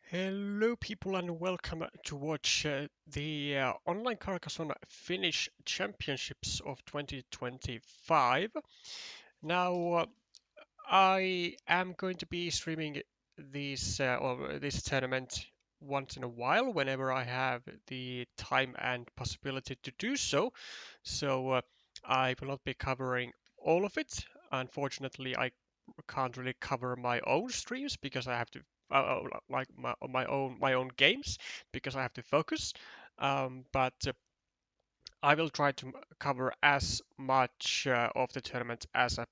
Hello, people, and welcome to watch the Online Carcassonne Finnish Championships of 2025. Now, I am going to be streaming this tournament once in a while, whenever I have the time and possibility to do so. So, I will not be covering all of it. Unfortunately, I can't really cover my own streams because I have to like my own games because I have to focus. But I will try to cover as much of the tournament as I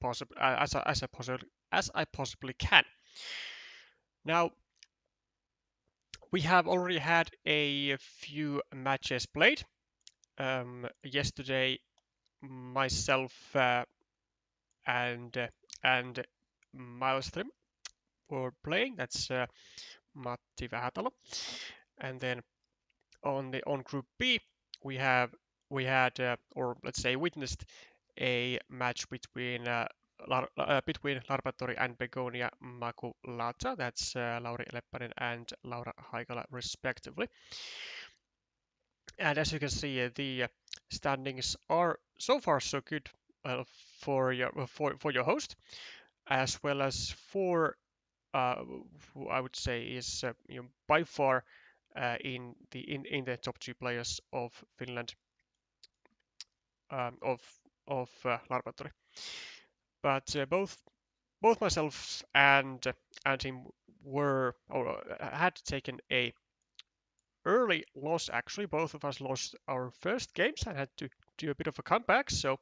possibly can. Now we have already had a few matches played. Yesterday, myself and Maelstrom were playing. That's Matti Vähätalo. And then on Group B, we have we had or let's say witnessed a match between Larpatori and Begonia Makulata. That's Lauri Leppänen and Laura Haikala respectively. And as you can see, the standings are so far so good for your host, as well as for who I would say is by far in the top two players of Finland of Larpatori. But both myself and him were or had taken a early loss. Actually, both of us lost our first games and had to do a bit of a comeback. So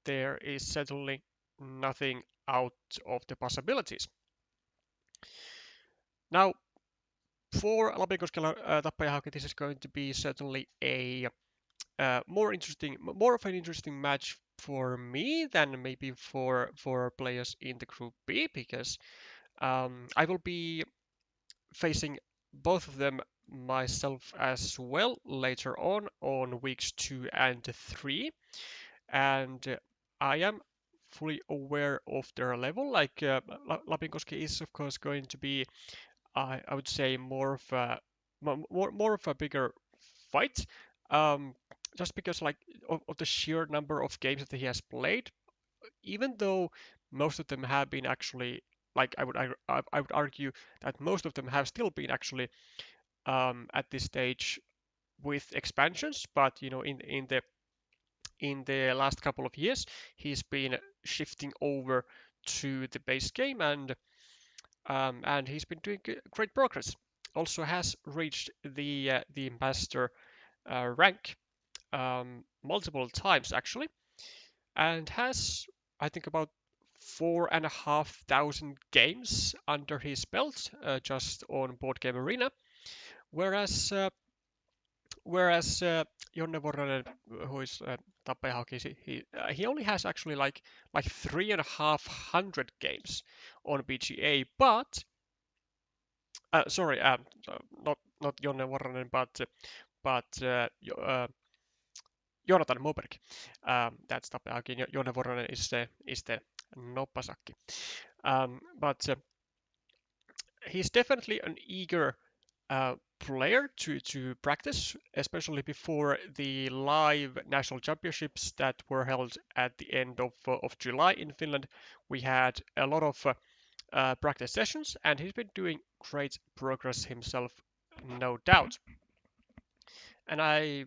there is certainly nothing out of the possibilities. Now, for Lapinkoski Tappajahaukii, this is going to be certainly a more of an interesting match for me than maybe for players in the Group B, because I will be facing both of them myself as well later on weeks 2 and 3, and I am fully aware of their level. Like Lapinkoski is of course going to be, I would say, more of a bigger fight, um, just because like of the sheer number of games that he has played. Even though most of them have been actually, like I would argue that most of them have still been actually at this stage with expansions, but in the last couple of years he's been shifting over to the base game, and he's been doing great progress. Also has reached the master rank multiple times actually, and has, I think, about 4,500 games under his belt just on Board Game Arena. Whereas Jonne Vorranen, who is Tappajahaukii, he only has actually like 3,500 games on BGA, but sorry, not Jonne Vorranen, but Jonathan Moberg. That's Tappajahaukii. Jonne Vorranen is the Noppasakki. But he's definitely an eager player to practice, especially before the live national championships that were held at the end of July in Finland. We had a lot of practice sessions, and he's been doing great progress himself, no doubt. And I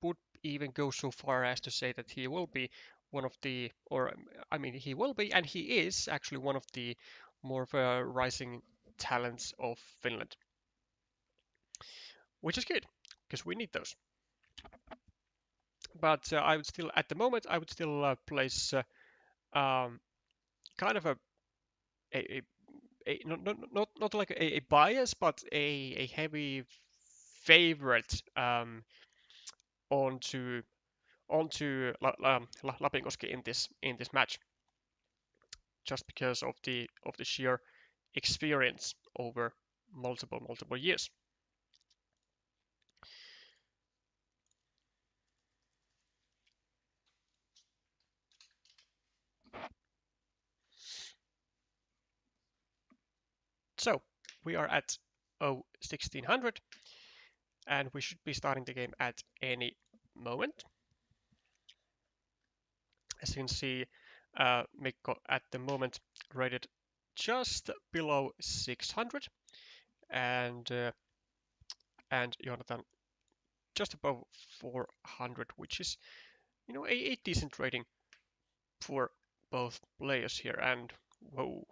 would even go so far as to say that he will be one of the, or I mean, he will be, and he is actually one of the more of a rising talents of Finland, which is good because we need those. But I would still, at the moment, I would still place um, kind of a, not like a bias, but a heavy favorite onto Lapinkoski in this match, just because of the sheer experience over multiple years. So we are at 1600, and we should be starting the game at any moment. As you can see, Mikko at the moment rated just below 600, and Jonathan just above 400, which is a decent rating for both players here. And whoa,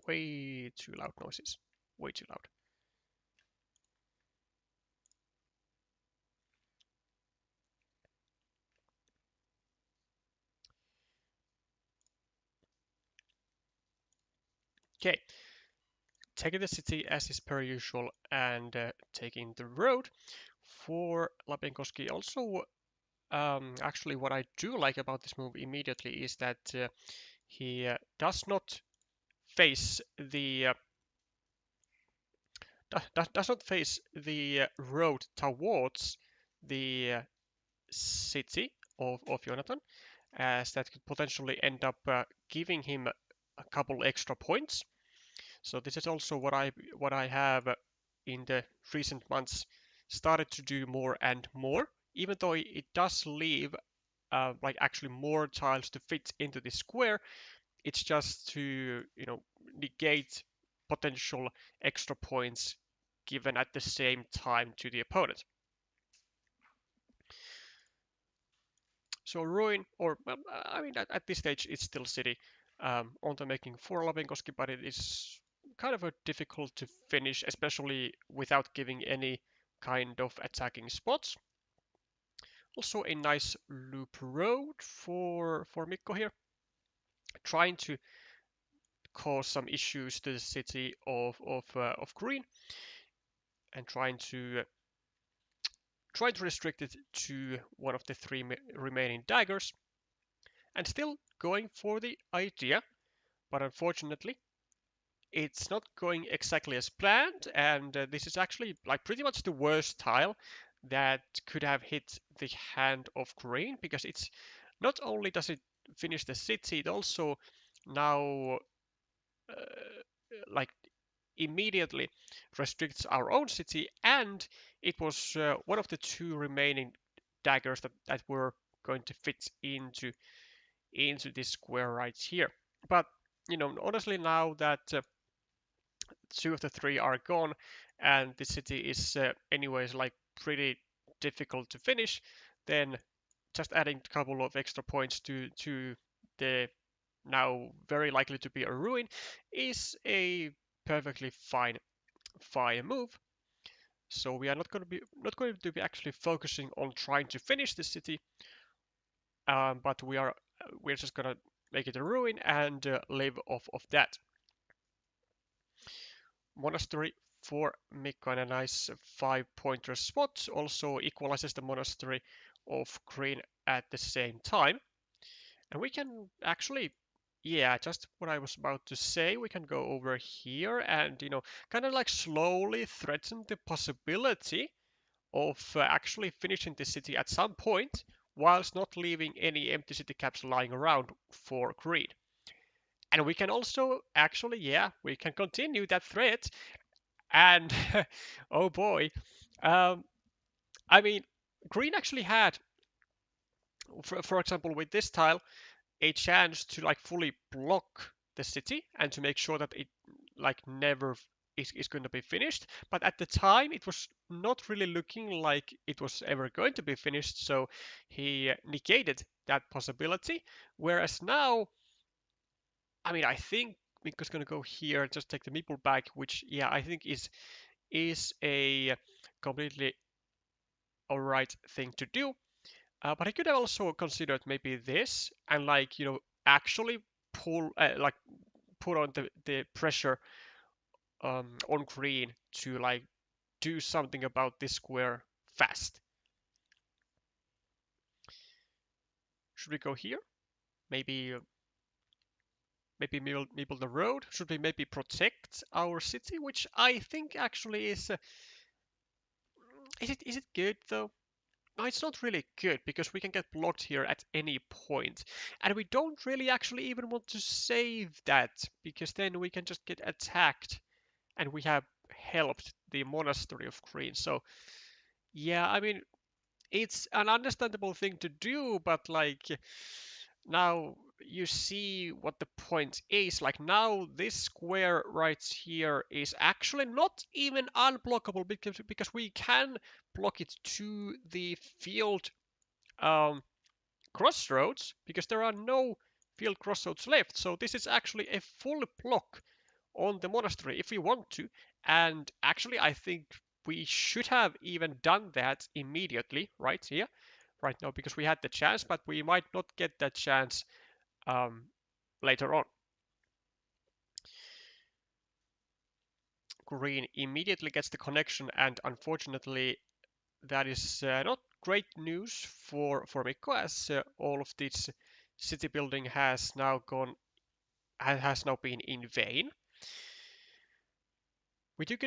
way too loud noises, way too loud. Okay, taking the city as is per usual, and taking the road for Lapinkoski. Also, actually, what I do like about this move immediately is that he does not face the does not face the road towards the city of Jonathan, as that could potentially end up giving him a couple extra points. So this is also what I have in the recent months started to do more and more, even though it does leave like actually more tiles to fit into the square. It's just to negate potential extra points given at the same time to the opponent. So ruin, or well, I mean, at this stage it's still city on the making for Lapinkoski, but it is kind of a difficult to finish, especially without giving any kind of attacking spots. Also a nice loop road for Mikko here, trying to cause some issues to the city of green, and trying to restrict it to one of the three remaining daggers, and still going for the idea, but unfortunately it's not going exactly as planned, and this is actually like pretty much the worst tile that could have hit the hand of green, because it's not only does it finish the city, it also now like immediately restricts our own city, and it was one of the two remaining daggers that were going to fit into this square right here. But honestly, now that two of the three are gone, and the city is anyways like pretty difficult to finish, then just adding a couple of extra points to the now very likely to be a ruin is a perfectly fine move. So we are not going to be actually focusing on trying to finish the city, but we're just gonna make it a ruin and live off of that. Monastery for Mikko, and a nice 5-pointer spot also equalizes the monastery of green at the same time. And we can actually, yeah, just what I was about to say, we can go over here and, kind of like slowly threaten the possibility of actually finishing the city at some point, whilst not leaving any empty city caps lying around for green. And we can also actually, yeah, we can continue that threat. And oh boy, um, I mean, green actually had, for example, with this tile, a chance to like fully block the city and to make sure that it like never is going to be finished. But at the time, it was not really looking like it was ever going to be finished, so he negated that possibility. Whereas now, I mean, I think Mikko's going to go here and just take the meeple back, which, yeah, I think is a completely alright thing to do. But I could have also considered maybe this and like actually pull like put on the pressure on green to like do something about this square fast. Should we go here? Maybe maybe the road. Should we maybe protect our city, which I think actually is it good though? no, it's not really good because we can get blocked here at any point. And we don't really actually even want to save that because then we can just get attacked and we have helped the Monastery of Green. So, yeah, I mean, it's an understandable thing to do, but like now you see what the point is. Like now this square right here is actually not even unblockable because we can block it to the field um, crossroads because there are no field crossroads left. So this is actually a full block on the monastery if we want to. And actually, I think we should have even done that immediately right here, right now, because we had the chance, but we might not get that chance um, later on. Green immediately gets the connection, and unfortunately, that is not great news for Mikko, as all of this city building has now been in vain. We do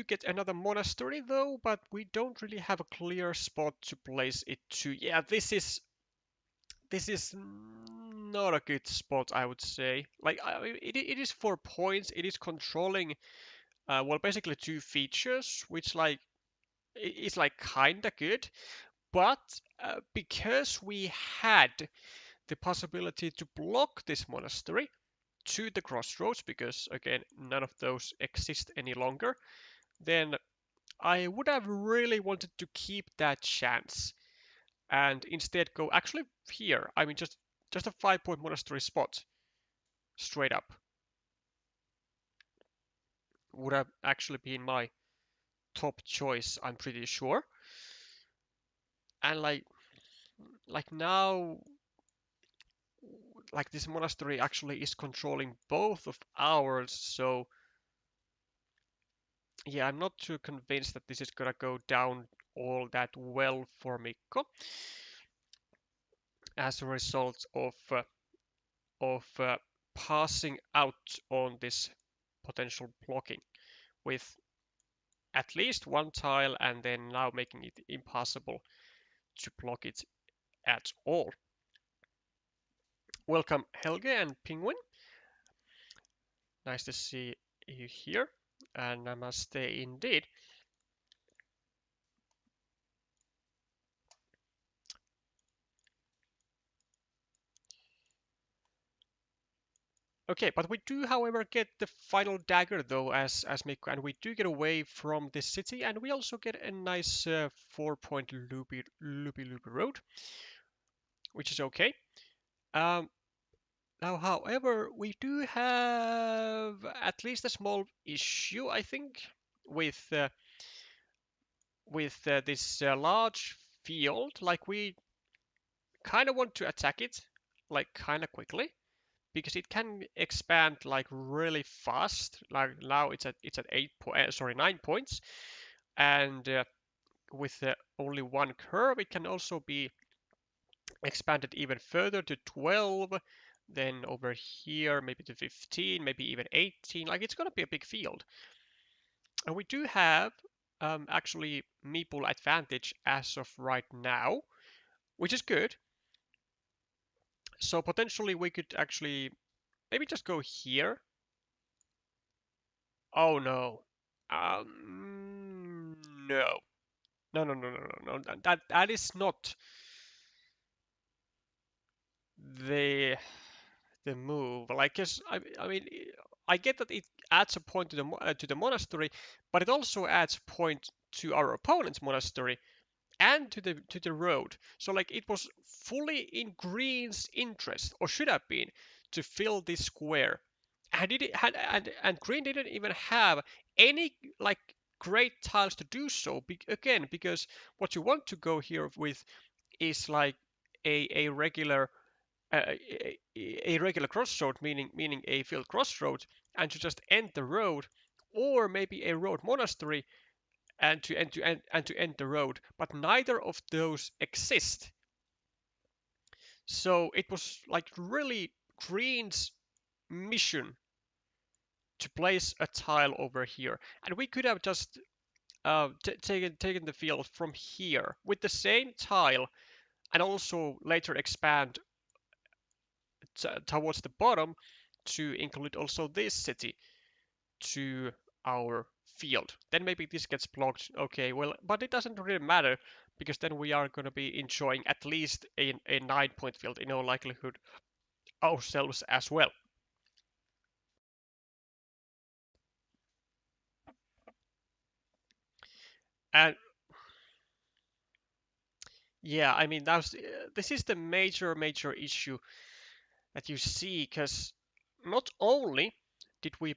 get another monastery though, but we don't really have a clear spot to place it to. Yeah, this is not a good spot, I would say. Like it is 4 points. It is controlling well basically two features, which like is like kinda good. But because we had the possibility to block this monastery to the crossroads, because again none of those exist any longer, then I would have really wanted to keep that chance and instead go actually here. I mean, just a 5 point monastery spot straight up would have actually been my top choice. I'm pretty sure. And like now, like this monastery actually is controlling both of ours. So yeah, I'm not too convinced that this is gonna go down all that well for Mikko as a result of passing out on this potential blocking with at least one tile and then now making it impossible to block it at all. Welcome Helge and Penguin. Nice to see you here. And namaste indeed. Okay, but we do, however, get the final dagger though, as Mikko, and we do get away from the city, and we also get a nice 4 point loopy road, which is okay. Um, Now, however, we do have at least a small issue, I think, with this large field. Like we kind of want to attack it, like kind of quickly, because it can expand like really fast. Like now it's at 9 points, and with only one curve, it can also be expanded even further to 12, then over here maybe to 15, maybe even 18. Like it's gonna be a big field, and we do have actually meeple advantage as of right now, which is good. So potentially we could actually maybe just go here. Oh no. No. No, no, no, no, no, no. That is not the the move. Like, 'cause I mean, I get that it adds a point to the monastery, but it also adds a point to our opponent's monastery and to the road. So like, it was fully in Green's interest, or should have been, to fill this square, and it had and Green didn't even have any like great tiles to do so. Again, because what you want to go here with is like a regular a regular crossroad, meaning a field crossroad, and to just end the road, or maybe a road monastery, and to end the road. But neither of those exist. So it was like really Green's mission to place a tile over here, and we could have just taken the field from here with the same tile and also later expand towards the bottom to include also this city to our field. Then maybe this gets blocked. Okay, well, but it doesn't really matter because then we are going to be enjoying at least a 9-point field in all likelihood ourselves as well. And yeah, I mean this is the major issue that you see because not only did we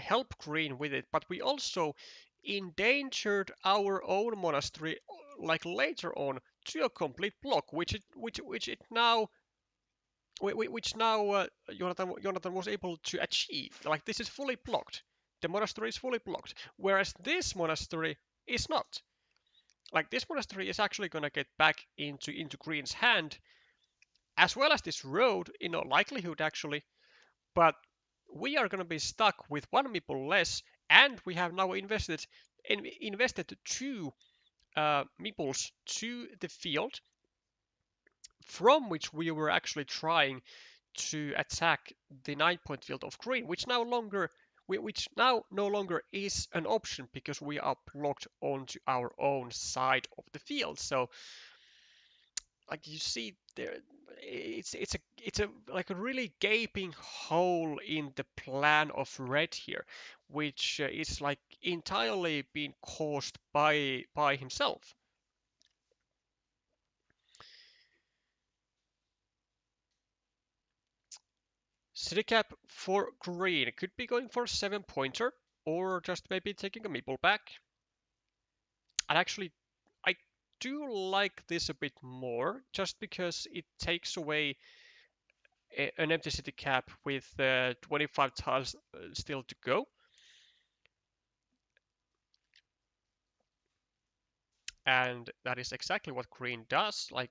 help Green with it, but we also endangered our own monastery like later on to a complete block, which now Jonathan was able to achieve. Like this is fully blocked. The monastery is fully blocked, whereas this monastery is not. Like this monastery is actually gonna get back into Green's hand, as well as this road in all likelihood actually. But we are gonna be stuck with one meeple less, and we have now invested two meeples to the field from which we were actually trying to attack the 9-point field of Green, which now no longer is an option because we are blocked onto our own side of the field. So like you see there, it's a like a really gaping hole in the plan of Red here, which is like entirely being caused by himself. City cap for Green could be going for a 7-pointer or just maybe taking a meeple back. And actually, I do like this a bit more just because it takes away an empty city cap with 25 tiles still to go. And that is exactly what Green does. Like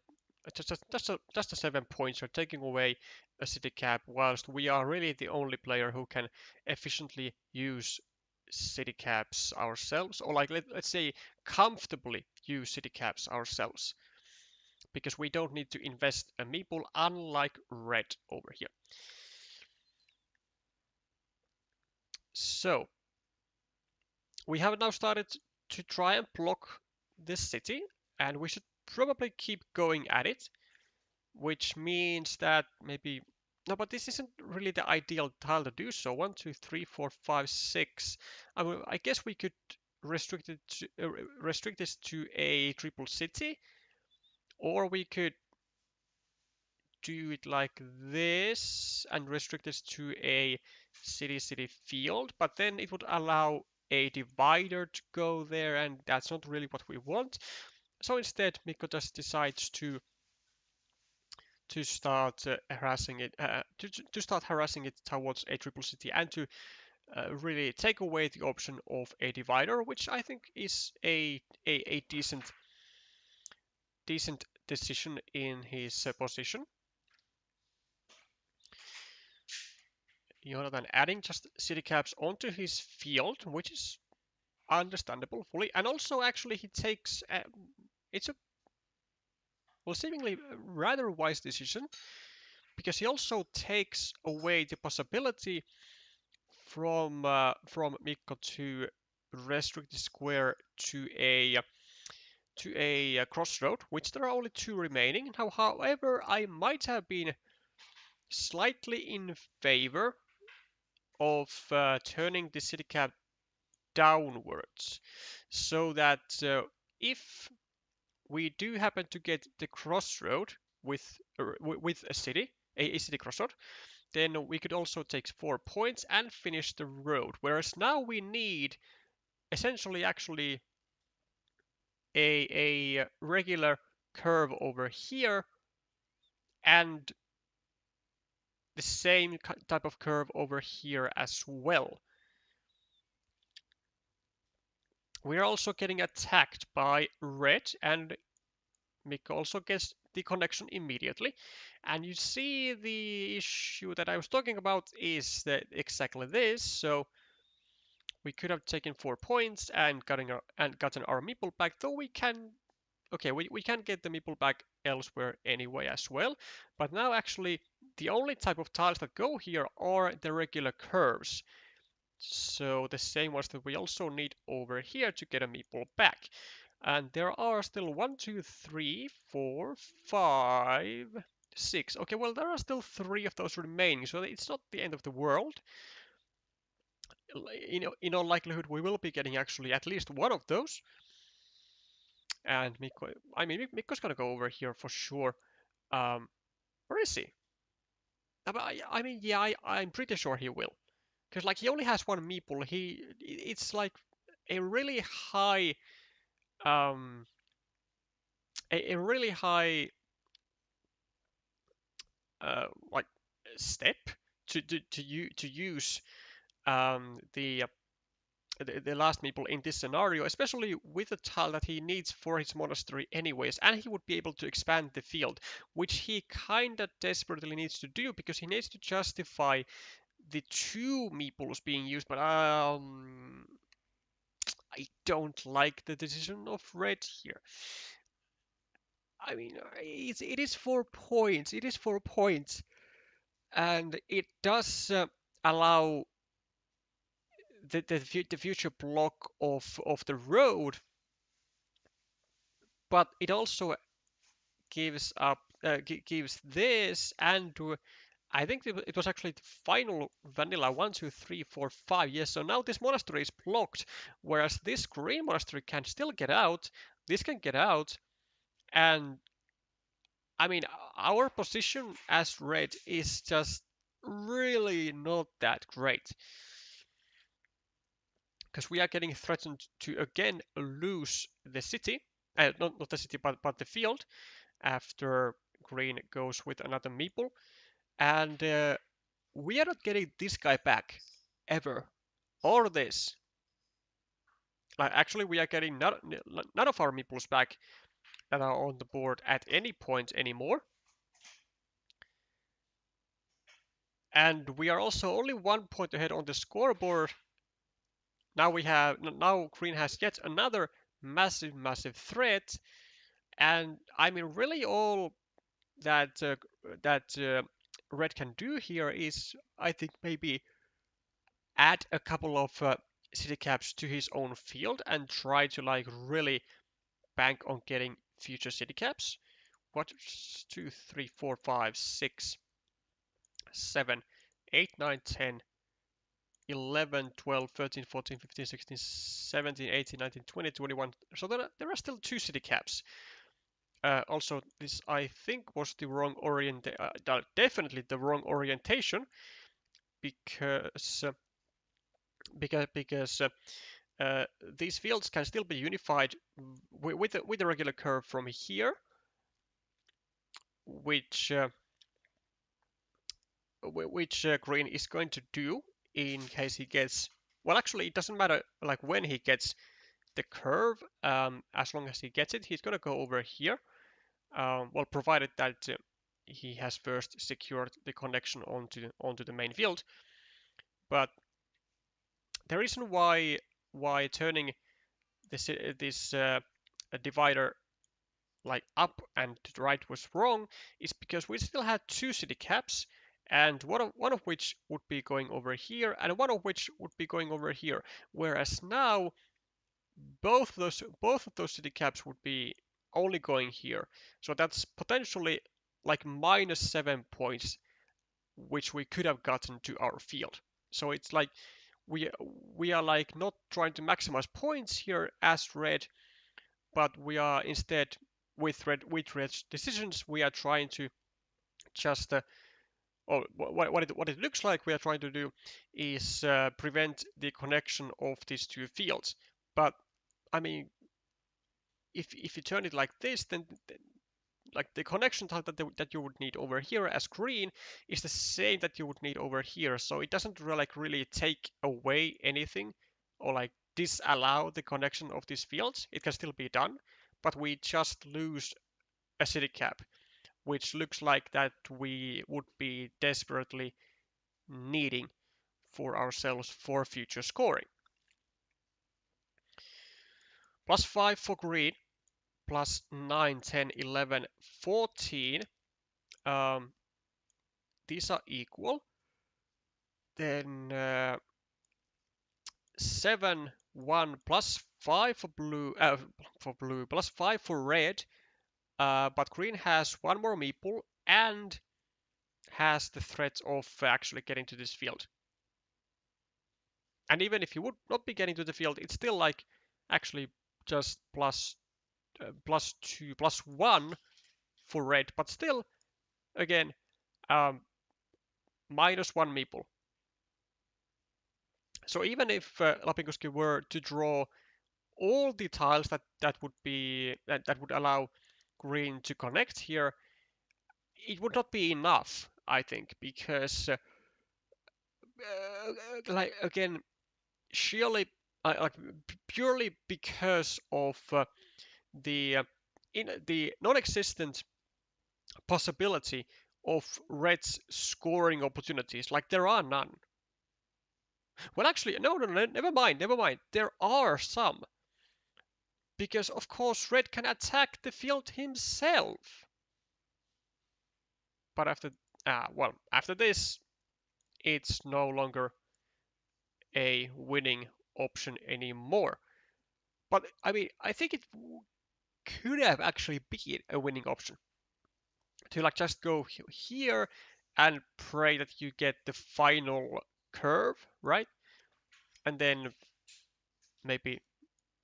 just a 7 pointer taking away a city cap, whilst we are really the only player who can efficiently use city caps ourselves, or like let's say comfortably use city caps ourselves, because we don't need to invest a meeple unlike red over here. So we have now started to try and block this city, and we should probably keep going at it, which means that maybe no, but this isn't really the ideal tile to do so. 1, 2, 3, 4, 5, 6. I guess we could restrict this to a triple city, or we could do it like this and restrict this to a city field, but then it would allow a divider to go there, and that's not really what we want. So instead, Mikko just decides to start harassing it to start harassing it towards a triple city and to really take away the option of a divider, which I think is a decent decision in his position. Jonathan adding just city caps onto his field, which is understandable fully, and also actually he takes it's a well seemingly rather wise decision because he also takes away the possibility from Mikko to restrict the square to a crossroad, which there are only two remaining. Now, however, I might have been slightly in favor of turning the city cap downwards, so that if we do happen to get the crossroad with a city crossroad, then we could also take 4 points and finish the road. Whereas now we need essentially actually a regular curve over here and the same type of curve over here as well. We're also getting attacked by red, and Mikko also gets the connection immediately. And you see the issue that I was talking about is that exactly this. So We could have taken 4 points and gotten our meeple back, though we can. Okay, we can get the meeple back elsewhere anyway as well. But now actually the only type of tiles that go here are the regular curves. So the same ones that we also need over here to get a meeple back. And there are still 1, 2, 3, 4, 5, 6. Okay, well, there are still 3 of those remaining, so it's not the end of the world. In all likelihood, we will be getting actually at least one of those. And Mikko, I mean, Mikko's gonna go over here for sure. Where is he? I mean, yeah, I'm pretty sure he will. Because, like, he only has one meeple. It's like a really high, um, a really high like step to use the last meeple in this scenario, especially with the tile that he needs for his monastery anyways, and he would be able to expand the field, which he kinda desperately needs to do because he needs to justify the 2 meeples being used, but I don't like the decision of red here. I mean, it is 4 points. It is 4 points. And it does allow the future block of the road, but it also gives up gives this, and I think it was actually the final vanilla 1, 2, 3, 4, 5. Yes, so now this monastery is blocked, whereas this green monastery can still get out. This can get out, and I mean our position as red is just really not that great. Because we are getting threatened to again lose the city, not the city, but the field after green goes with another meeple, and we are not getting this guy back ever, or this. Like actually, we are getting none of our meeples back that are on the board at any point anymore, and we are also only 1 point ahead on the scoreboard. Now green has yet another massive threat. And I mean, really, all that red can do here is, I think, maybe add a couple of city caps to his own field and try to like really bank on getting future city caps. What? 2, 3, 4, 5, 6, 7, 8, 9, 10, 11, 12, 13, 14, 15, 16, 17, 18, 19, 20, 21. So there are still 2 city caps. Also, this I think was the wrong definitely the wrong orientation, because because these fields can still be unified with the regular curve from here, which green is going to do in case he gets. Well, actually, it doesn't matter like when he gets the curve. As long as he gets it, he's gonna go over here. Well, provided that he has first secured the connection onto the main field. But the reason why turning this divider like up and to the right was wrong is because we still had 2 city caps, and one of which would be going over here, and one of which would be going over here. Whereas now both of those city caps would be only going here. So that's potentially like -7 points, which we could have gotten to our field. So it's like we are like not trying to maximize points here as red, but we are instead with red's decisions we are trying to just or what it looks like we are trying to do is prevent the connection of these 2 fields. But I mean, if you turn it like this, then like the connection type that you would need over here as green is the same that you would need over here. So it doesn't really take away anything or like disallow the connection of these fields. It can still be done, but we just lose a city cap, which looks like that we would be desperately needing for ourselves for future scoring. +5 for green, plus 9, 10, 11, 14. These are equal. Then 7, 1 plus 5 for blue, plus 5 for red. But green has one more meeple and has the threat of actually getting to this field. And even if you would not be getting to the field, it's still like actually just plus 2, plus 1 for red, but still, again, -1 meeple. So even if Lapinkoski were to draw all the tiles that would allow green to connect here, it would not be enough, I think, because like again, surely like purely because of the non-existent possibility of red's scoring opportunities. Like there are none. Well, actually, no, never mind, never mind. There are some. Because, of course, red can attack the field himself. But after this, it's no longer a winning option anymore. But, I mean, I think it could have actually been a winning option. To, like, just go here and pray that you get the final curve, right? And then maybe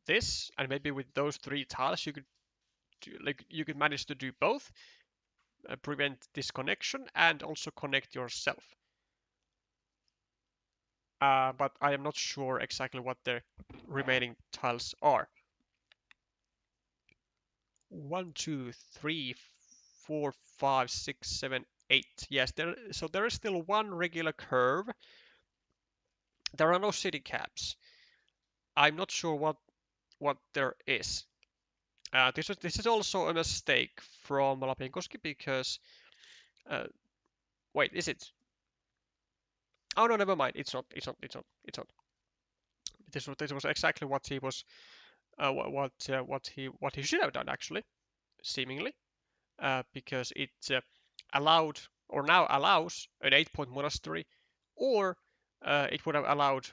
this, and maybe with those 3 tiles you could manage to do both, prevent disconnection and also connect yourself. But I am not sure exactly what the remaining tiles are. 1, 2, 3, 4, 5, 6, 7, 8. Yes, so there is still one regular curve. There are no city caps. I'm not sure what there is. This is also a mistake from Lapinkoski because wait, is it? Oh no, never mind. It's not. It's not. It's not. It's not. This was exactly what he was. What he should have done actually, seemingly, because it allowed or now allows an 8-point monastery, or it would have allowed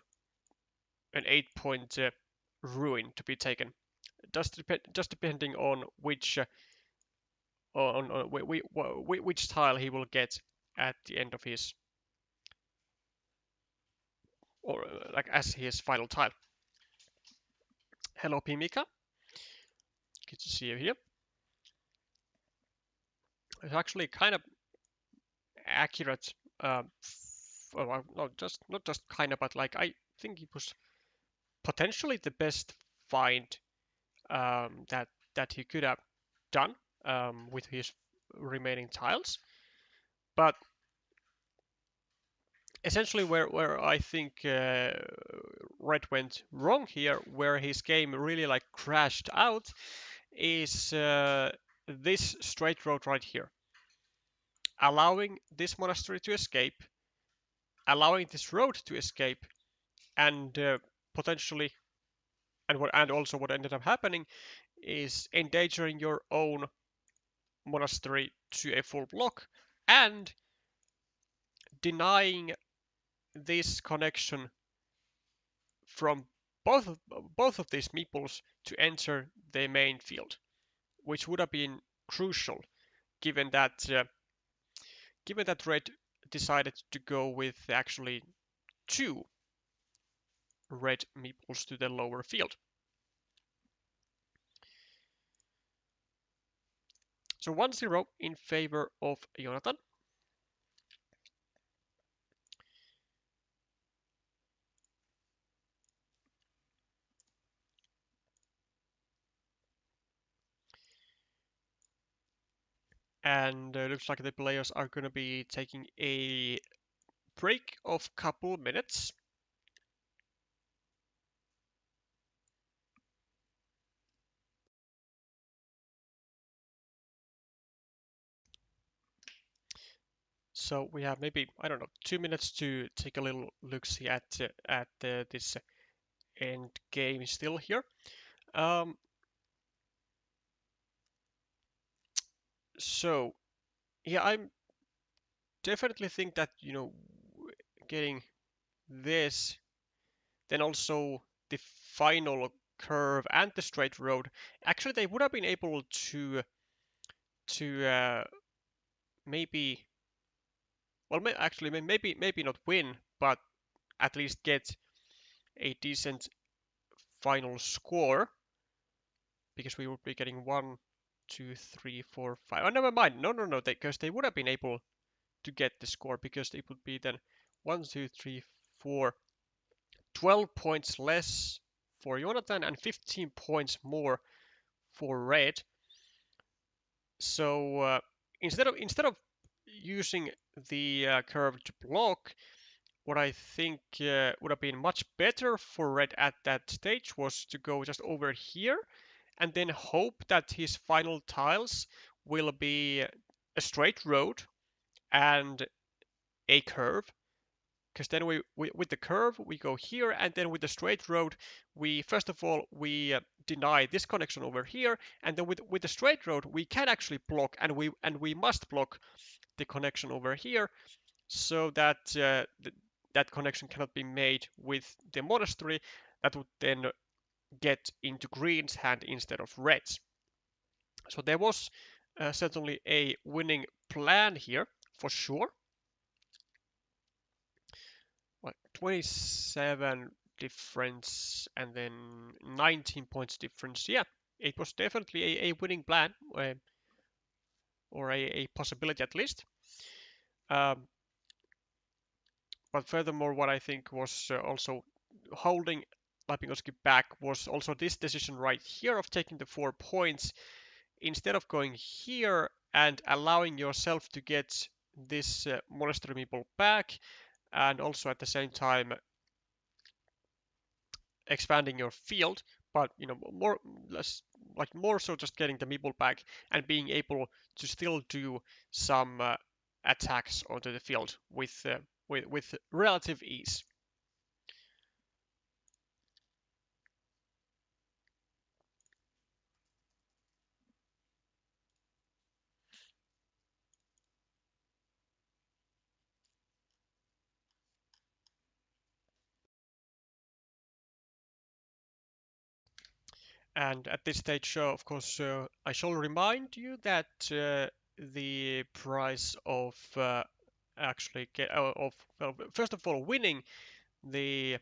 an 8-point ruin to be taken. Just depending on which which tile he will get at the end of his or like as his final tile. Hello, Pimika. Good to see you here. It's actually kind of accurate. Well, not just kind of, but like I think it was potentially the best find that he could have done with his remaining tiles. But essentially, where I think Red went wrong here, where his game really like crashed out, is this straight road right here, allowing this monastery to escape, allowing this road to escape, and potentially, and also what ended up happening is endangering your own monastery to a full block and denying this connection from both of these meeples to enter the main field, which would have been crucial given that red decided to go with actually 2 red meeples to the lower field. So 1-0 in favor of Jonathan. And looks like the players are going to be taking a break of couple minutes. So we have maybe, I don't know, 2 minutes to take a little look-see at this end game still here. Um, so yeah, I'm definitely think that getting this, then also the final curve and the straight road. Actually, they would have been able to maybe well, actually maybe not win, but at least get a decent final score because we would be getting 1, 2, 3, 4, 5. Oh, never mind. No, because they would have been able to get the score because it would be then 1, 2, 3, 4, 12 points less for Jonathan and 15 points more for red. So instead of using the curved block, what I think would have been much better for red at that stage was to go just over here and then hope that his final tiles will be a straight road and a curve, because then we with the curve we go here, and then with the straight road we first of all we deny this connection over here, and then with the straight road we can actually block, and we must block the connection over here so that that connection cannot be made with the monastery that would then get into green's hand instead of red's. So there was certainly a winning plan here for sure. What, 27 difference and then 19 points difference. Yeah, it was definitely a winning plan, or a possibility at least. Um, but furthermore, what I think was also holding Lapinkoski back was also this decision right here of taking the 4 points instead of going here and allowing yourself to get this monastery meeple back, and also at the same time expanding your field, but more less like more so just getting the meeple back and being able to still do some attacks onto the field with relative ease. And at this stage, of course, I shall remind you that the price of actually get of well, first of all winning the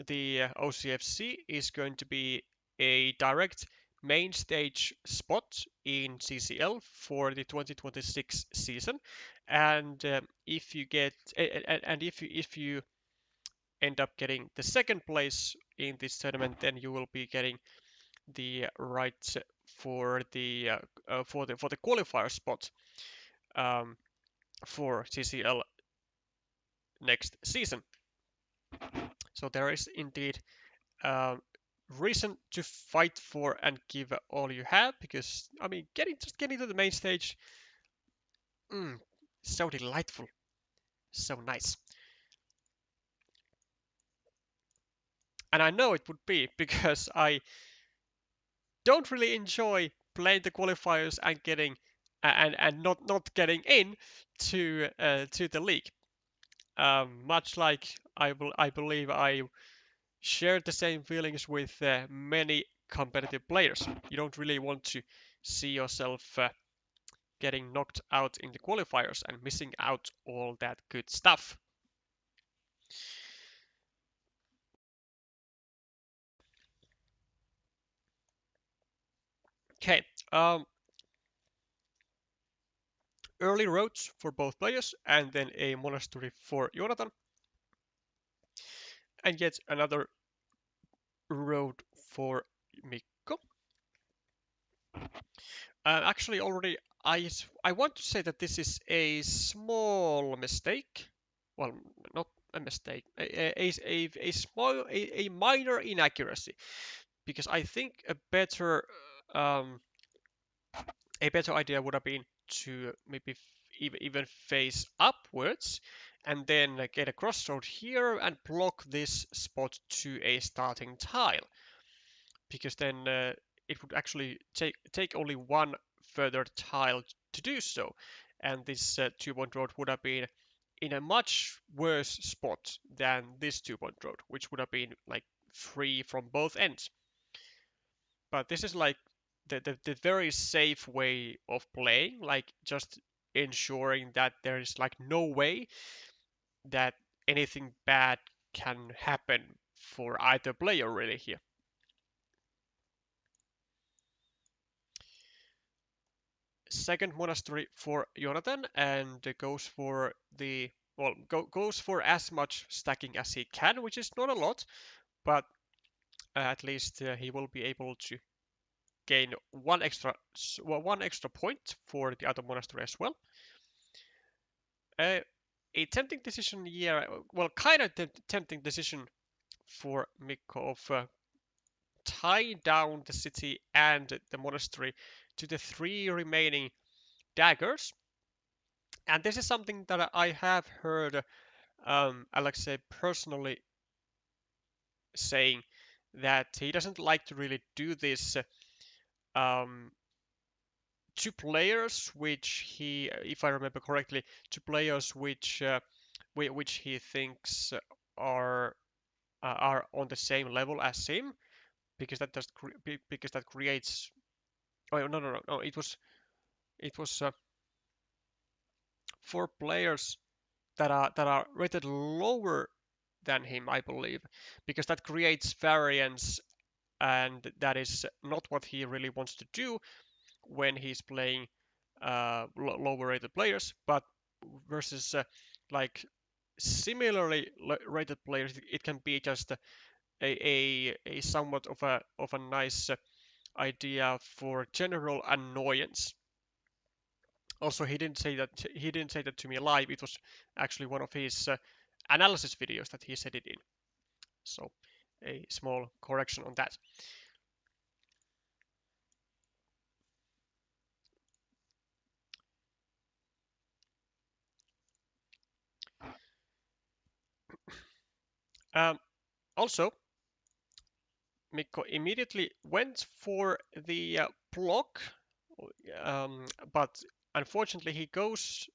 OCFC is going to be a direct main stage spot in CCL for the 2026 season, and if you get and if you end up getting the second place in this tournament, then you will be getting the right for the qualifier spot um, for CCL next season. So there is indeed uh, reason to fight for and give all you have, because I mean, getting to the main stage, mm, so delightful, so nice. And I know it would be because I don't really enjoy playing the qualifiers and getting and not getting in to the league. Much like I believe I share the same feelings with many competitive players. You don't really want to see yourself getting knocked out in the qualifiers and missing out all that good stuff. Okay, early roads for both players, and then a monastery for Jonathan, and yet another road for Mikko. Actually, already I want to say that this is a small mistake. Well, not a mistake, a small a minor inaccuracy, because I think um, a better idea would have been to maybe even face upwards and then get a crossroad here and block this spot to a starting tile, because then it would actually take only one further tile to do so, and this 2-point road would have been in a much worse spot than this 2-point road, which would have been like free from both ends. But this is like the very safe way of playing, like just ensuring that there is like no way that anything bad can happen for either player really here. Second monastery for Jonathan, and goes for the goes for as much stacking as he can, which is not a lot, but at least he will be able to gain one extra point for the other monastery as well. A tempting decision here, well, kind of tempting decision for Mikko of tie down the city and the monastery to the 3 remaining daggers. And this is something that I have heard Alexei personally saying, that he doesn't like to really do this um, to players which he, if I remember correctly, to players which he thinks are on the same level as him, because because that creates. Oh no! It was for players that are rated lower than him, I believe, because that creates variance, and that is not what he really wants to do when he's playing lower rated players. But versus like similarly rated players, it can be just a somewhat of a nice idea for general annoyance. Also, he didn't say that to me live. It was actually one of his analysis videos that he said it in. So a small correction on that. Um, Also, Mikko immediately went for the block, but unfortunately he goes.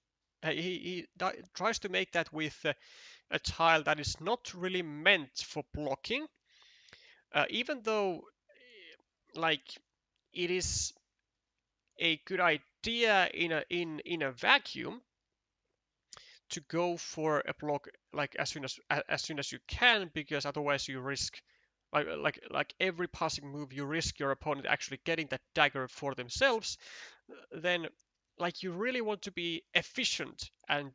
He tries to make that with a tile that is not really meant for blocking, even though like it is a good idea in a vacuum to go for a block like as soon as you can, because otherwise you risk like every passing move you risk your opponent actually getting that dagger for themselves. Then like you really want to be efficient and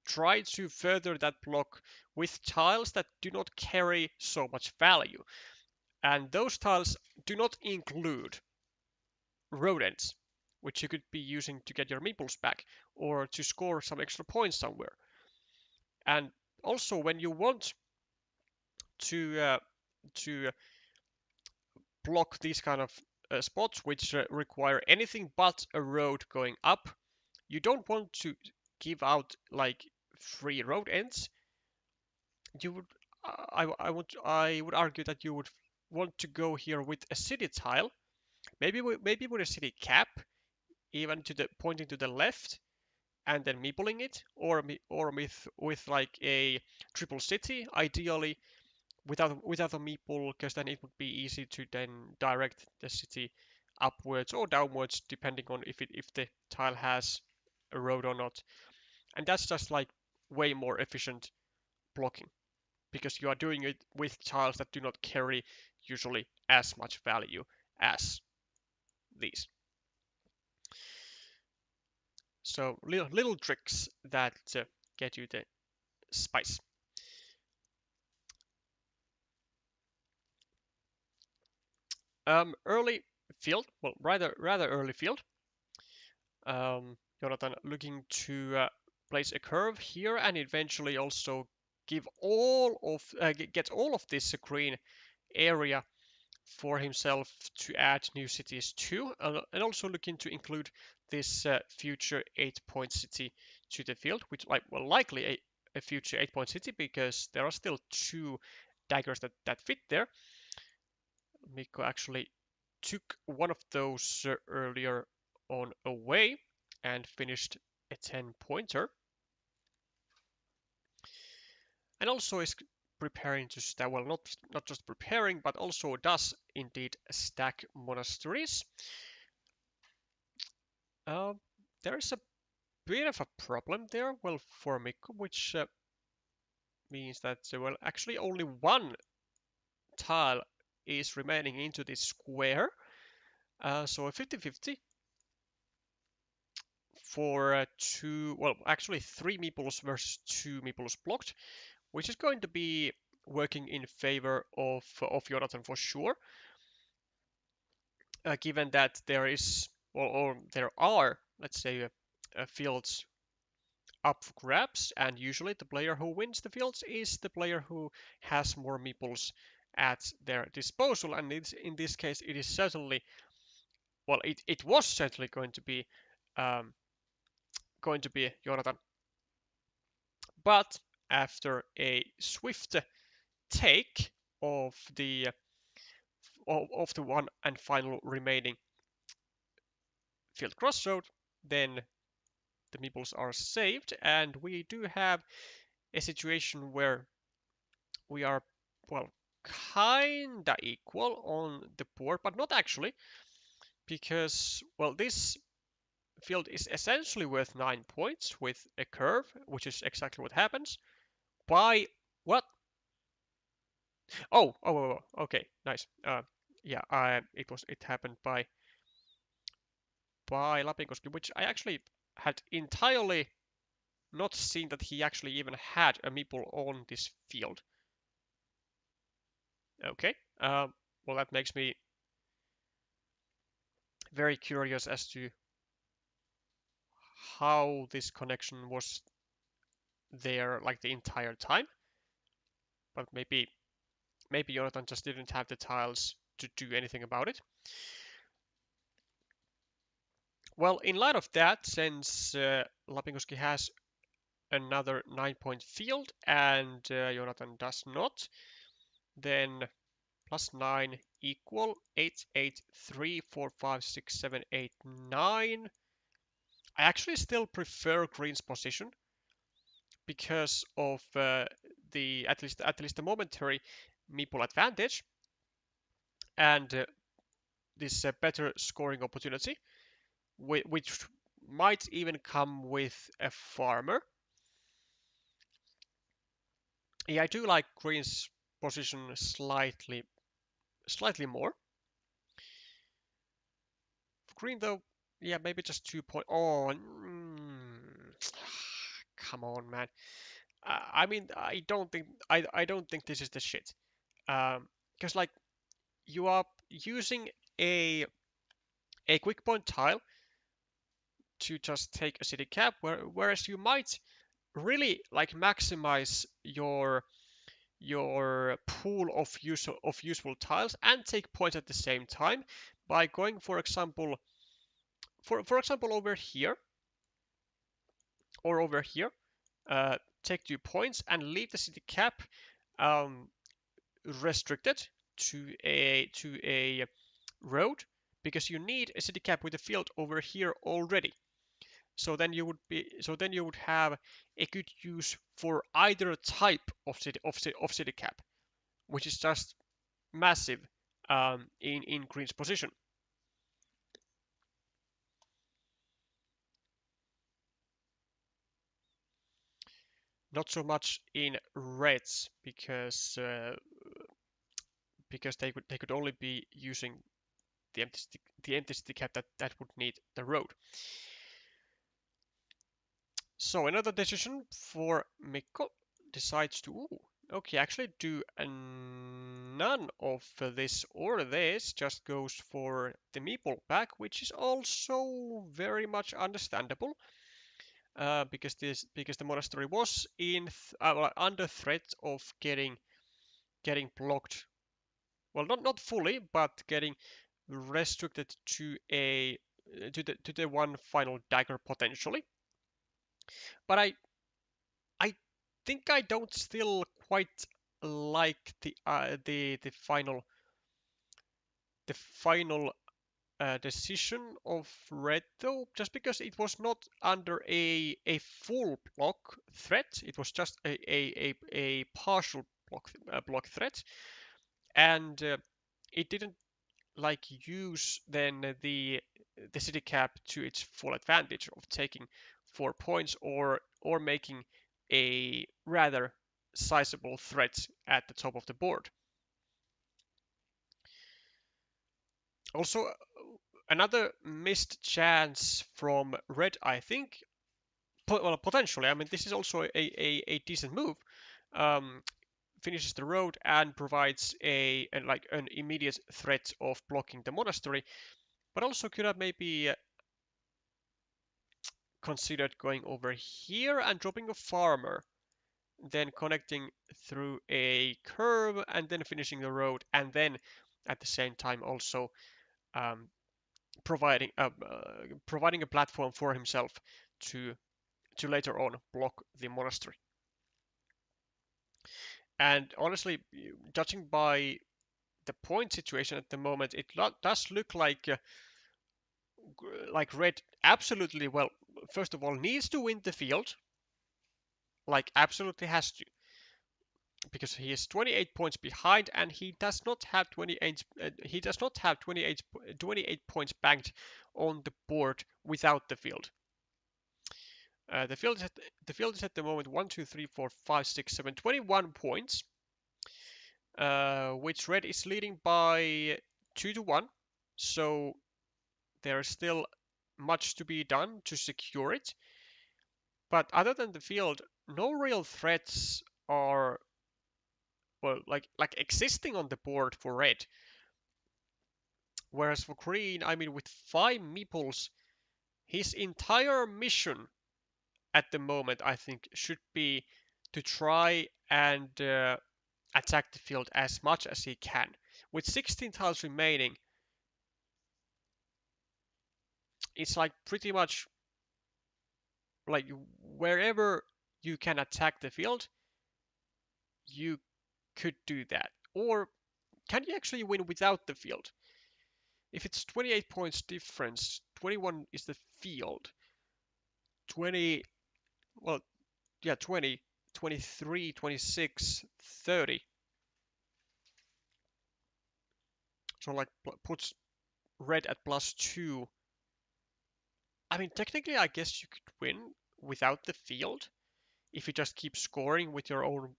try to further that block with tiles that do not carry so much value, and those tiles do not include rodents, which you could be using to get your meeples back or to score some extra points somewhere. And also, when you want to block these kind of spots which require anything but a road going up, you don't want to give out like free road ends. You would, I would argue that you would want to go here with a city tile, maybe with a city cap, even to the pointing to the left, and then meepling it, or with like a triple city, ideally without a meeple, because then it would be easy to then direct the city upwards or downwards depending on if the tile has a road or not. And that's just like way more efficient blocking, because you are doing it with tiles that do not carry usually as much value as these. So little tricks that get you the spice. Early field, well, rather early field. Jonathan looking to place a curve here and eventually also give get all of this green area for himself to add new cities to, and also looking to include this future 8-point city to the field, which likely a future 8-point city, because there are still 2 daggers that fit there. Mikko actually took one of those earlier on away and finished a 10-pointer. And also is preparing to stack, well, not just preparing, but also does indeed stack monasteries. There is a bit of a problem there, well, for Mikko, which means that, well, actually only one tile is remaining into this square. So a 50-50 for actually 3 meeples versus 2 meeples blocked, which is going to be working in favor of Jonathan for sure, given that there is, or there are, let's say, fields up for grabs, and usually the player who wins the fields is the player who has more meeples at their disposal, and in this case it is certainly, well, it was certainly um, going to be Jonathan, but after a swift take of the one and final remaining field crossroad, then the meeples are saved, and we do have a situation where we are, well, kinda equal on the board, but not actually, because, well, this field is essentially worth 9 points with a curve, which is exactly what happens. By what? Oh, okay, nice. Yeah, it happened by Lapinkoski, which I actually had entirely not seen that he actually even had a meeple on this field. Okay, well, that makes me very curious as to how this connection was there like the entire time. But maybe Jonathan just didn't have the tiles to do anything about it. Well, in light of that, since Lapinkoski has another 9-point field and Jonathan does not, then plus 9 equal 8, 8, 3, 4, 5, 6, 7, 8, 9. I actually still prefer green's position because of the at least the momentary meeple advantage and this better scoring opportunity, which might even come with a farmer. Yeah, I do like green's position slightly more. For green though, yeah, maybe just 2 point. Oh, come on, man. I mean, I don't think this is the shit. Because like you are using a quick point tile to just take a city cap, whereas you might really like maximize your pool of useful tiles and take points at the same time by going, for example, over here or over here, take 2 points and leave the city cap um, restricted to a road because you need a city cap with a field over here already. So then you would have a good use for either type of city cap, which is just massive in green's position. Not so much in reds because they could only be using the empty city cap that would need the road. So another decision for Mikko decides to okay, actually do none of this or this, just goes for the meeple back, which is also very much understandable because the monastery was under threat of getting blocked. Well, not fully, but getting restricted to the one final dagger potentially. But I think I don't still quite like the final the final decision of red though, just because it was not under a full block threat. It was just a partial block threat, and it didn't like use then the city cap to its full advantage of taking 4 points or making a rather sizable threat at the top of the board. Also, another missed chance from red, I think. Well, potentially. I mean, this is also a decent move. Um, Finishes the road and provides like an immediate threat of blocking the monastery, but also could have maybe considered going over here and dropping a farmer, then connecting through a curve and then finishing the road, and then at the same time also um, providing a platform for himself to later on block the monastery. And honestly, judging by the point situation at the moment, it does look like red absolutely, well, first of all needs to win the field, like absolutely has to, because he is 28 points behind and he does not have 28 points banked on the board without the field. The field is at the moment 1, 2, 3, 4, 5, 6, 7, 21 points, which red is leading by 2-1. So there is still much to be done to secure it. But other than the field, no real threats are, well, like existing on the board for red. Whereas for green, I mean, with 5 meeples, his entire mission at the moment, I think, should be to try and attack the field as much as he can. With 16 tiles remaining, it's like pretty much like wherever you can attack the field, you could do that. Or can you actually win without the field? If it's 28 points difference, 21 is the field. 20, well, yeah, 20, 23, 26, 30. So like puts red at +2. I mean, technically, I guess you could win without the field if you just keep scoring with your own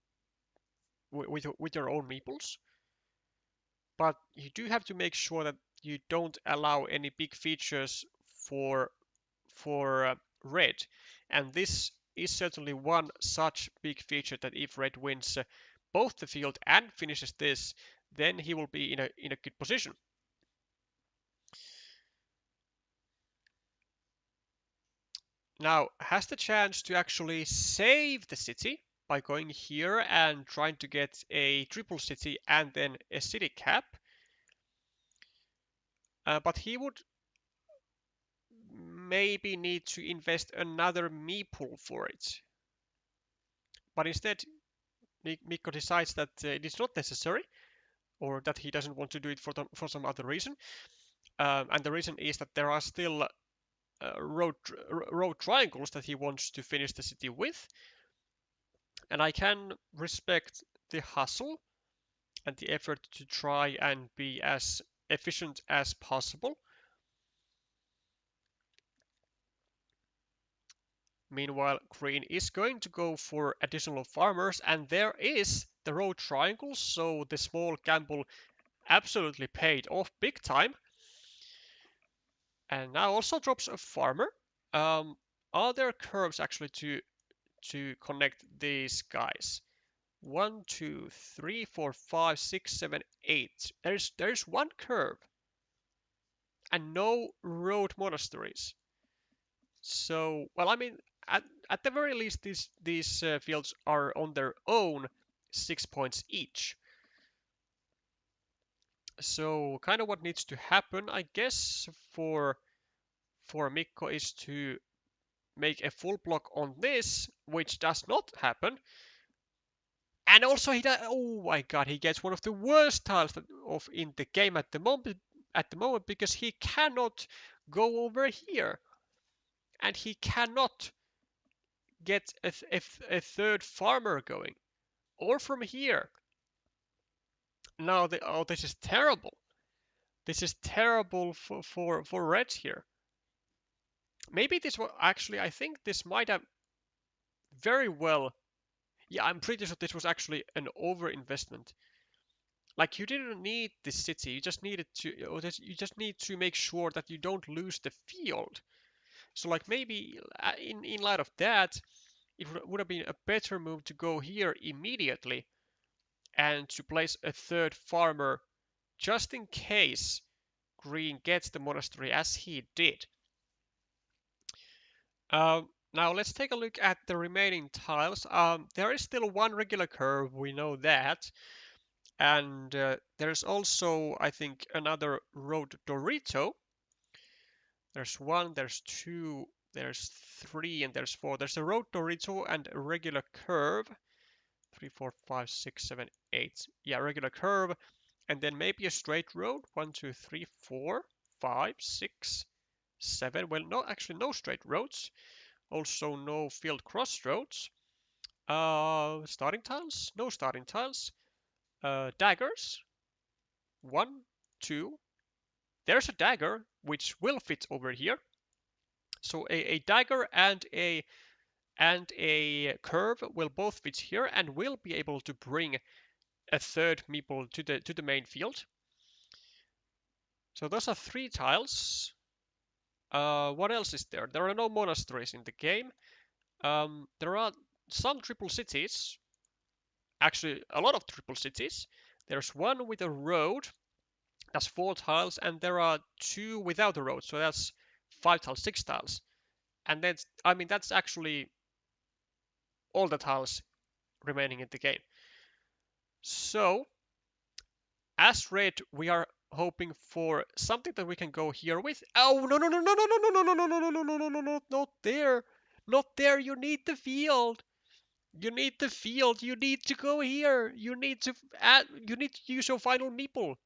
meeples. But you do have to make sure that you don't allow any big features for red, and this is certainly one such big feature that if red wins both the field and finishes this, then he will be in a good position. Now has the chance to actually save the city by going here and trying to get a triple city and then a city cap, but he would maybe need to invest another meeple for it. But instead, Mikko decides that it is not necessary, or that he doesn't want to do it for some other reason. And the reason is that there are still road triangles that he wants to finish the city with. And I can respect the hustle and the effort to try and be as efficient as possible. Meanwhile, green is going to go for additional farmers, and there is the road triangle, so the small gamble absolutely paid off big time. And now also drops a farmer. Are there curves actually to connect these guys? 1, 2, 3, 4, 5, 6, 7, 8. There's one curve and no road monasteries. So, well, I mean, at the very least, these fields are on their own 6 points each. So, kind of what needs to happen, I guess, for Mikko is to make a full block on this, which does not happen. And also he does, oh my god, he gets one of the worst tiles in the game at the moment, at the moment because he cannot go over here. And he cannot get a third farmer going. Or from here. Now, oh, this is terrible. This is terrible for red here. Maybe this was actually, I think this might have very well. Yeah, I'm pretty sure this was actually an overinvestment. Like you didn't need this city, you just needed to, you just need to make sure that you don't lose the field. So like maybe in light of that, it would have been a better move to go here immediately and to place a third farmer just in case Green gets the monastery as he did. Now let's take a look at the remaining tiles. There is still one regular curve, we know that. And there's also, I think, another road Dorito. There's one, there's two, there's three, and there's four. There's a road Dorito and a regular curve. 3, 4, 5, 6, 7, 8. Yeah, regular curve. And then maybe a straight road. 1, 2, 3, 4, 5, 6, 7. Well, no, actually no straight roads. Also no field crossroads. Starting tiles? No starting tiles. Daggers. 1, 2. There's a dagger which will fit over here. So a dagger and a curve will both fit here and will be able to bring a third meeple to the main field. So those are 3 tiles. What else is there? There are no monasteries in the game. There are some triple cities. Actually, a lot of triple cities. There's one with a road. That's 4 tiles, and there are 2 without a road. So that's 5 tiles, 6 tiles. And that's, I mean, that's actually all the tiles remaining in the game. So, as red, we are hoping for something that we can go here with. Oh, no, no, no, no, no, no, no, no, no, no, no, no, no, no, no, no, not there. Not there. You need the field. You need the field. You need to go here. You need to add. You need to use your final meeple.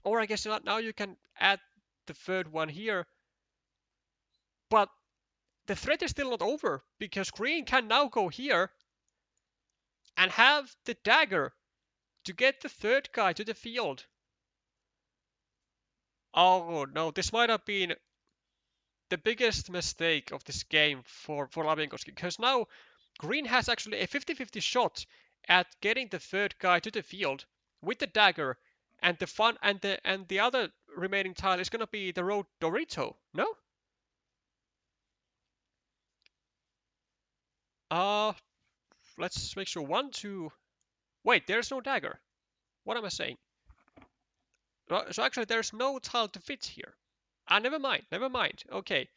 Or I guess now you can add the third one here. But the threat is still not over because green can now go here and have the dagger to get the third guy to the field. Oh no, this might have been the biggest mistake of this game for Lapinkoski, because now green has actually a 50-50 shot at getting the third guy to the field with the dagger, and the other remaining tile is gonna be the road Dorito. No? Let's make sure. 1, 2. Wait, there's no dagger. What am I saying? So actually, there's no tile to fit here. Never mind. Never mind. Okay.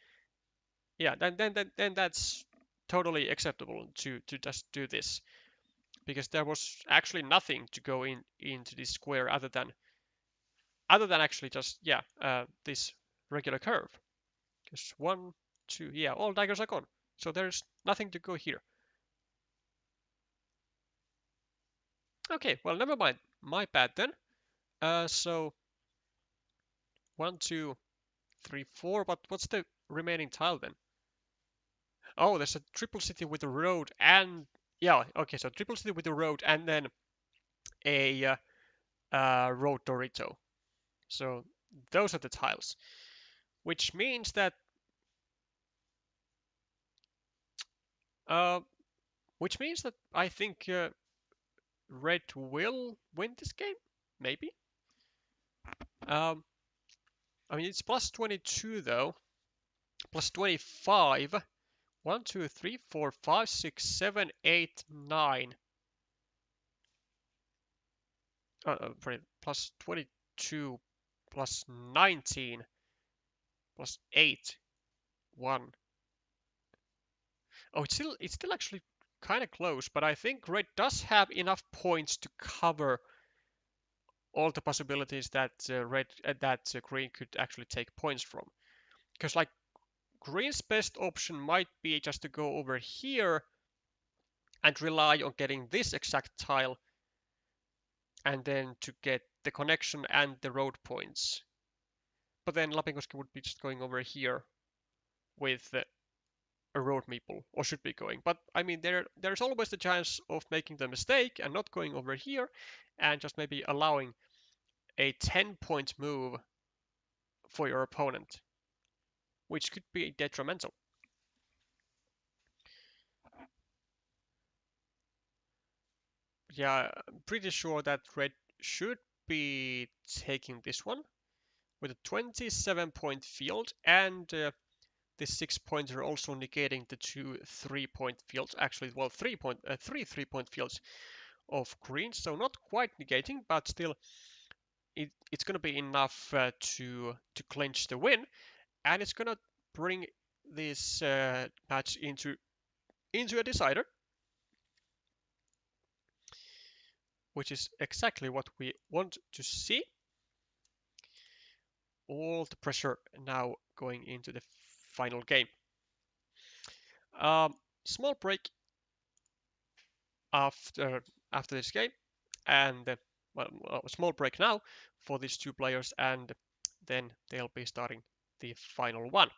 Yeah, then that's totally acceptable to just do this, because there was actually nothing to go into this square other than actually just this regular curve. Because 1, 2, yeah, all daggers are gone, so there's nothing to go here. Okay, well, never mind. My bad then. So 1, 2, 3, 4. But what's the remaining tile then? Oh, there's a triple city with a road and yeah. Okay, so triple city with a road and then a road Dorito. So those are the tiles, which means that I think red will win this game. Maybe. I mean, it's plus 22 though. Plus 25. 1, 2, 3, 4, 5, 6, 7, 8, 9. Plus 22 plus 19 plus 8, 1. Oh, it's still actually kind of close, but I think red does have enough points to cover all the possibilities that green could actually take points from. Because like green's best option might be just to go over here and rely on getting this exact tile, and then to get the connection and the road points. But then Lapinkoski would be just going over here with a road meeple, or should be going. But I mean, there's always the chance of making the mistake and not going over here, and just maybe allowing a 10-point move for your opponent, which could be detrimental. Yeah, I'm pretty sure that red should be taking this one with a 27-point field, and the 6-pointer also negating the 2 3-point fields. Actually, well, 3 3-point fields of green, so not quite negating, but still it's going to be enough to clinch the win, and it's going to bring this match into a decider, which is exactly what we want to see. All the pressure now going into the final game. Small break after this game, and well, a small break now for these two players, and then they'll be starting the final one.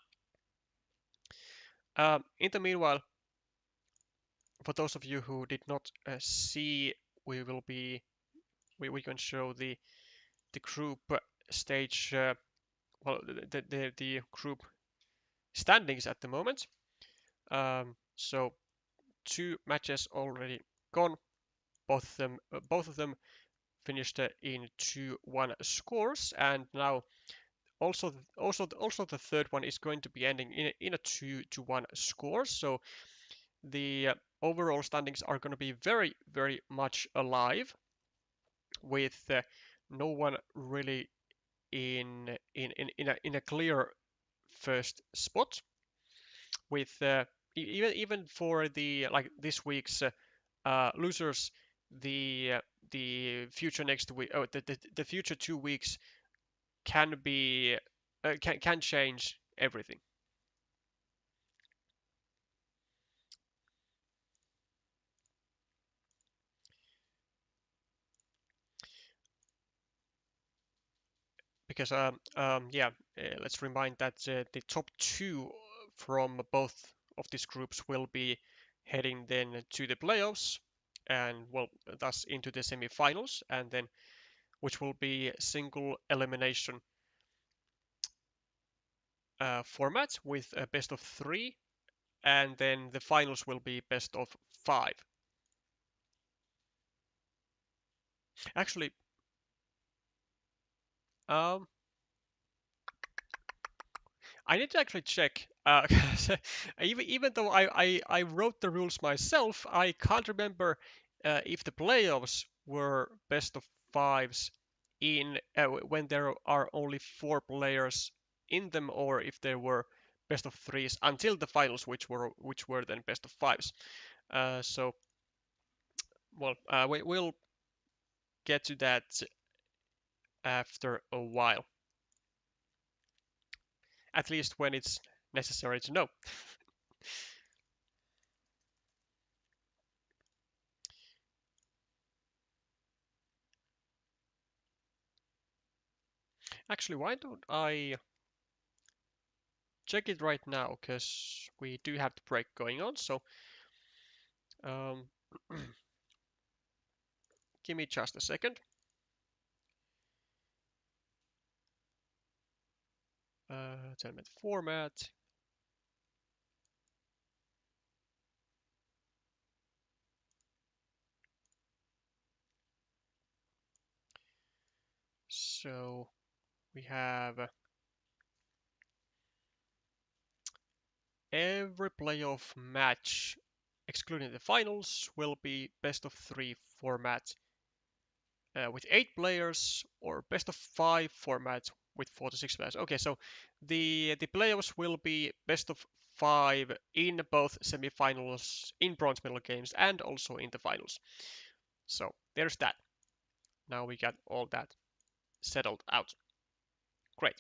In the meanwhile, for those of you who did not see, we can show the group stage, well, the group standings at the moment. So 2 matches already gone. Both of them finished in 2-1 scores, and now also the third one is going to be ending in a 2-1 score. So the overall standings are going to be very, very much alive, with no one really in a clear first spot. With even for the this week's losers, the future next week, the future 2 weeks can be can change everything. Because yeah, let's remind that the top 2 from both of these groups will be heading then to the playoffs, and well, thus into the semi-finals, and then which will be single elimination format with a best of 3, and then the finals will be best of 5. Actually, um, I need to actually check. Even though I wrote the rules myself, I can't remember if the playoffs were best of 5s in when there are only 4 players in them, or if there were best of 3s until the finals, which were then best of 5s. So well, we'll get to that after a while, at least when it's necessary to know. Actually, why don't I check it right now, because we do have the break going on. So um, give me just a second. Tournament format. So we have every playoff match, excluding the finals, will be best of 3 format with 8 players, or best of 5 format with 4 to 6 players. Okay, so the playoffs will be best of 5 in both semifinals, in bronze medal games, and also in the finals. So there's that. Now we got all that settled out. Great.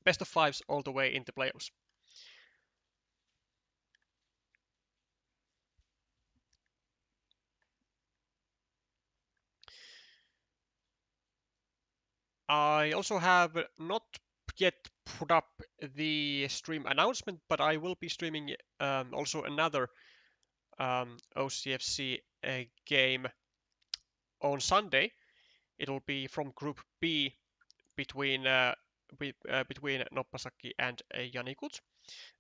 Best of 5s all the way in the playoffs. I also have not yet put up the stream announcement, but I will be streaming also another OCFC game on Sunday. It'll be from Group B between between Noppasakki and Janikut.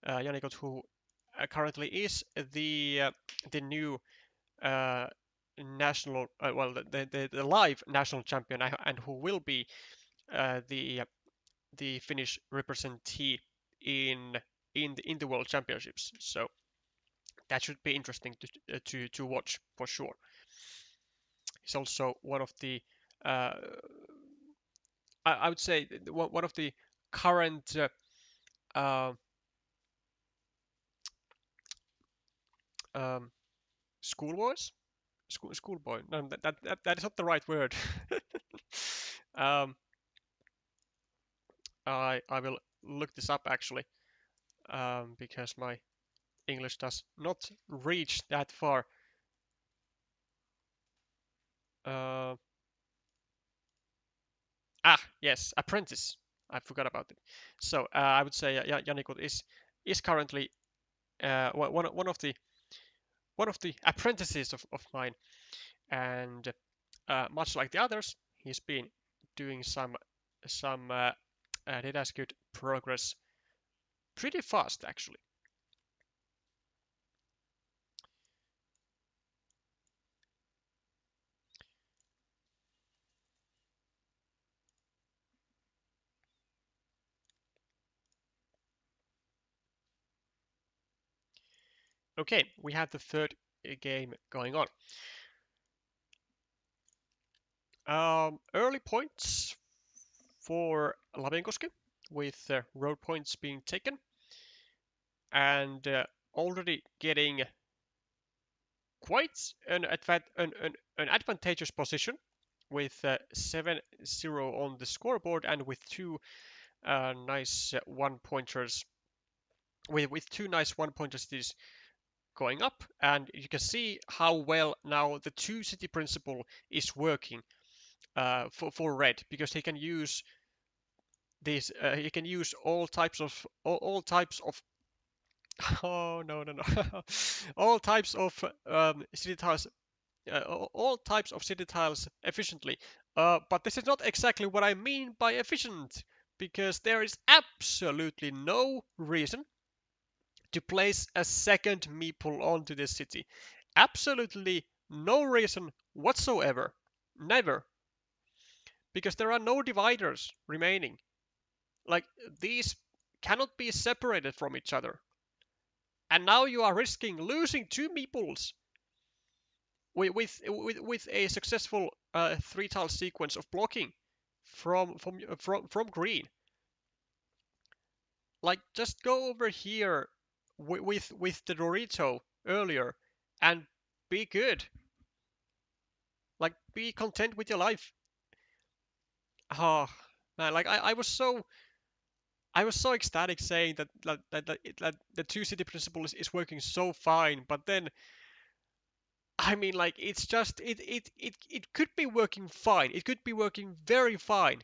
Janikut, who currently is the new uh, national, well, the live national champion, and who will be the Finnish representee in in the World Championships. So that should be interesting to watch for sure. He's also one of the uh, I would say one of the current uh, um, schoolboys. Schoolboy. No, that is not the right word. um, I will look this up actually because my English does not reach that far. Uh, yes, apprentice. I forgot about it. So I would say Janikot is currently one of the apprentices of mine, and much like the others, he's been doing some data good progress pretty fast actually. Okay, we have the third game going on. Early points for Lapinkoski, with road points being taken, and already getting quite an advantageous position with 7-0 on the scoreboard, and with two nice one pointers. With two nice one pointers, this going up, and you can see how well now the two city principle is working for red, because he can use these he can use all types of oh no all types of city tiles all types of city tiles efficiently, but this is not exactly what I mean by efficient, because there is absolutely no reason to place a second meeple onto this city. Absolutely no reason whatsoever. Never. Because there are no dividers remaining. Like, these cannot be separated from each other. And now you are risking losing two meeples with a successful three tile sequence of blocking from green. Like, just go over here with the Dorito earlier and be good. Like, be content with your life. Oh man, like I was so ecstatic saying that the two city principle is working so fine, but then I mean, like, it's just it could be working fine. It could be working very fine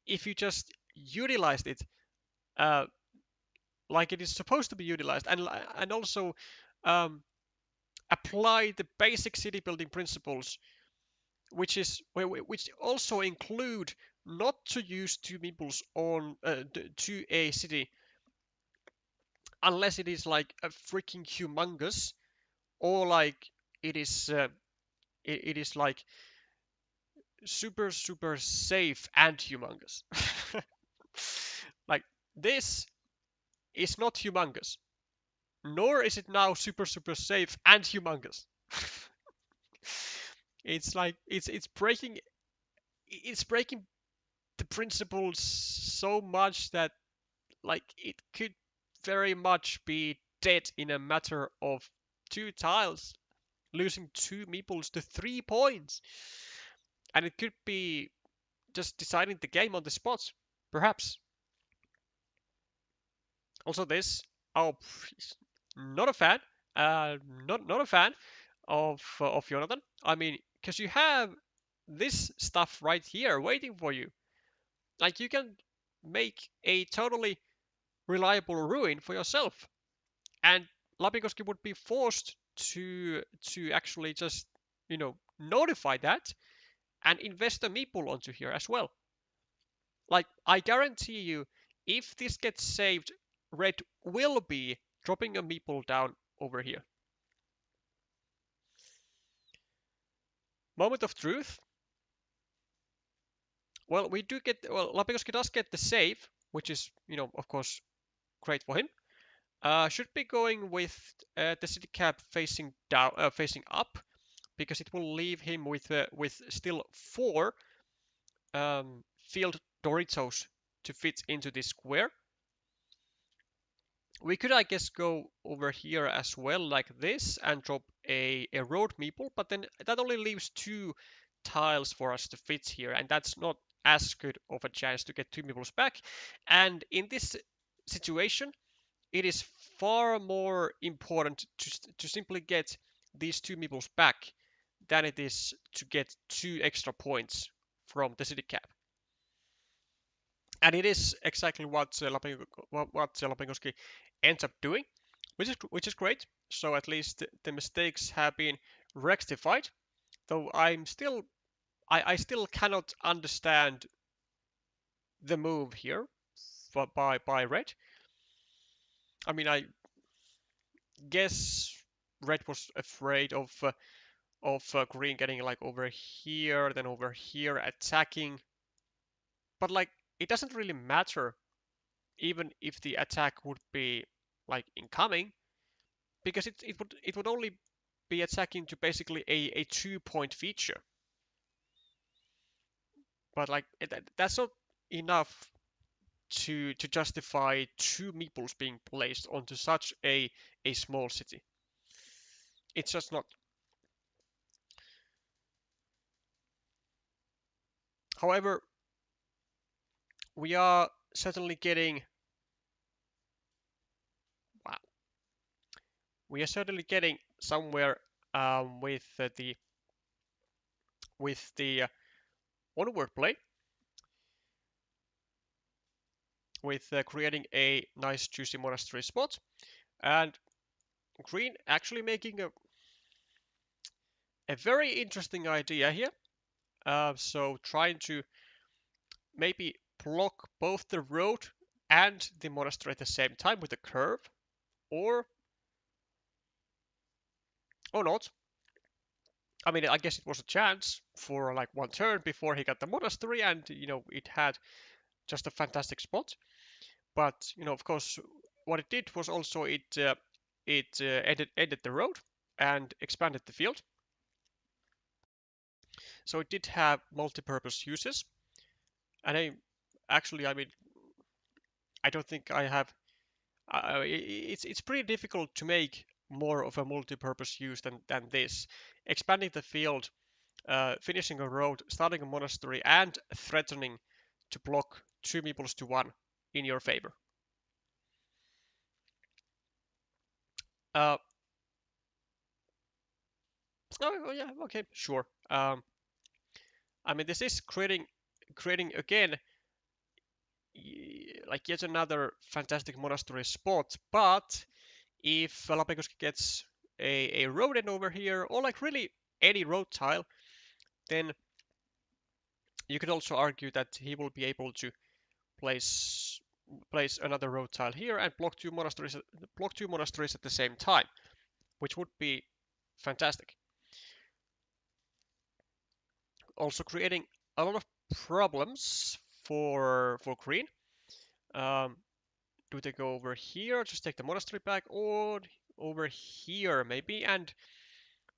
if you just utilized it uh, like it is supposed to be utilized, and also um, apply the basic city building principles, which also include not to use two meeples on to a city unless it is like a freaking humongous, or like it is it is like super safe and humongous. Like, this is not humongous, nor is it now super safe and humongous. It's like it's breaking the principles so much that, like, it could very much be dead in a matter of two tiles, losing two meeples to 3 points, and it could be just deciding the game on the spot, perhaps. Also, this, oh, not a fan, not a fan of Jonathan. I mean, because you have this stuff right here waiting for you. Like you can make a totally reliable ruin for yourself, and Lapinkoski would be forced to actually just notify that and invest a meeple onto here as well. Like I guarantee you, if this gets saved, red will be dropping a meeple down over here. Moment of truth. Well, Lapinkoski does get the save, which is of course great for him. Should be going with the city cap facing down, facing up, because it will leave him with still four field Doritos to fit into this square. We could, I guess, go over here as well, like this, and drop a road meeple, but then that only leaves two tiles for us to fit here, and that's not as good of a chance to get two meeples back. And in this situation, it is far more important to simply get these two meeples back than it is to get 2 extra points from the city cap. And it is exactly what Lapinkoski ends up doing, which is great. So at least the mistakes have been rectified. Though I still cannot understand the move here by Red. I mean, I guess Red was afraid of Green getting like over here, then over here attacking. But like, it doesn't really matter even if the attack would be like incoming, because it would only be attacking to basically a 2 point feature. But like that's not enough to justify two meeples being placed onto such a small city. It's just not. However, we are certainly getting wow. We are certainly getting somewhere with the onward play, with creating a nice juicy monastery spot, and Green actually making a very interesting idea here. So trying to maybe block both the road and the monastery at the same time with a curve, or not. I mean, I guess it was a chance for like one turn before he got the monastery, and it had just a fantastic spot. But of course, what it did was also it ended the road and expanded the field. So it did have multi-purpose uses, and I mean, I don't think I have. It's pretty difficult to make more of a multi-purpose use than this. Expanding the field, finishing a road, starting a monastery, and threatening to block two meeples to one in your favor. Uh, oh yeah, okay, sure. I mean, this is creating again like yet another fantastic monastery spot, but if Lapinkoski gets a road end over here, or like really any road tile, then you could also argue that he will be able to place place another road tile here and block two monasteries at the same time, which would be fantastic. Also creating a lot of problems for Green. Um, do they go over here, just take the monastery back, or over here maybe, and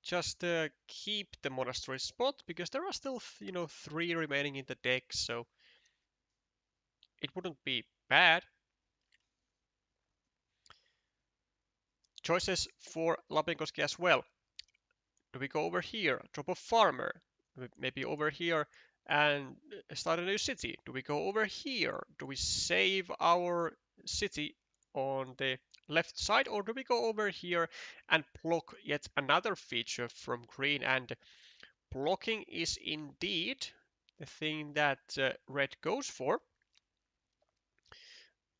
just keep the monastery spot, because there are still 3 remaining in the deck, so it wouldn't be bad. Choices for Lapinkoski as well. Do we go over here, drop a farmer, maybe over here and start a new city? Do we go over here? Do we save our city on the left side, or do we go over here and block yet another feature from Green? And blocking is indeed the thing that red goes for,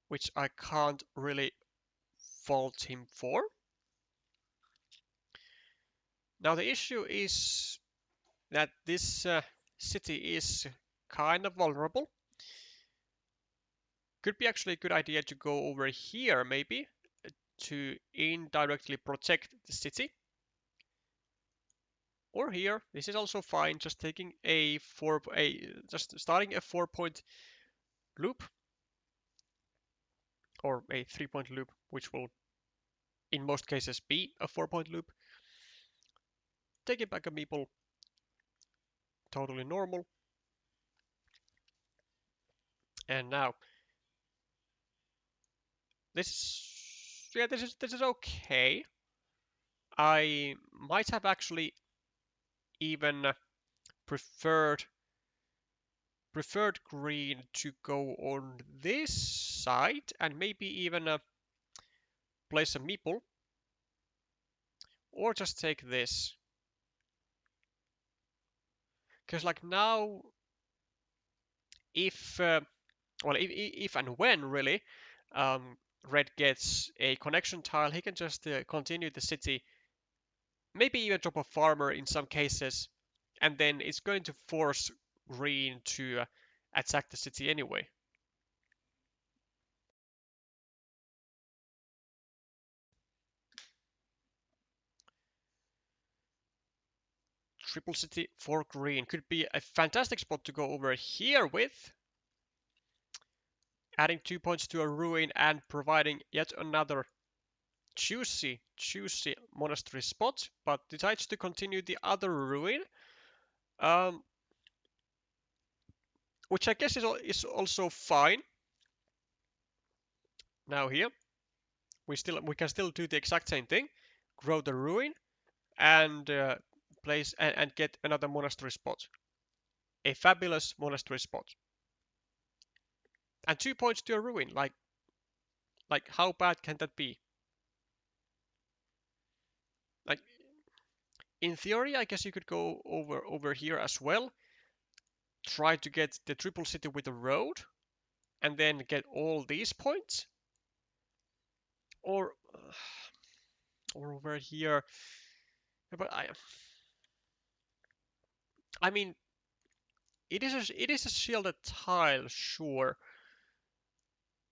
which I can't really fault him for. Now the issue is that this city is kind of vulnerable. Could be actually a good idea to go over here maybe to indirectly protect the city. Or here, this is also fine, just taking just starting a 4-point loop or a 3-point loop, which will in most cases be a 4-point loop. Taking back a meeple, totally normal. And now this is okay. I might have actually even preferred green to go on this side and maybe even place a meeple or just take this. Because like now, if if and when really red gets a connection tile, he can just continue the city, maybe even drop a farmer in some cases, and then it's going to force green to attack the city anyway. Triple city for green could be a fantastic spot to go over here with, adding 2 points to a ruin and providing yet another juicy monastery spot, but decides to continue the other ruin, which I guess is also fine. Now here, we can still do the exact same thing, grow the ruin, and place and get another monastery spot, a fabulous monastery spot, and 2 points to a ruin. Like how bad can that be? Like in theory, I guess you could go over here as well, try to get the triple city with the road, and then get all these points, or over here. But I mean, it is a shielded tile, sure,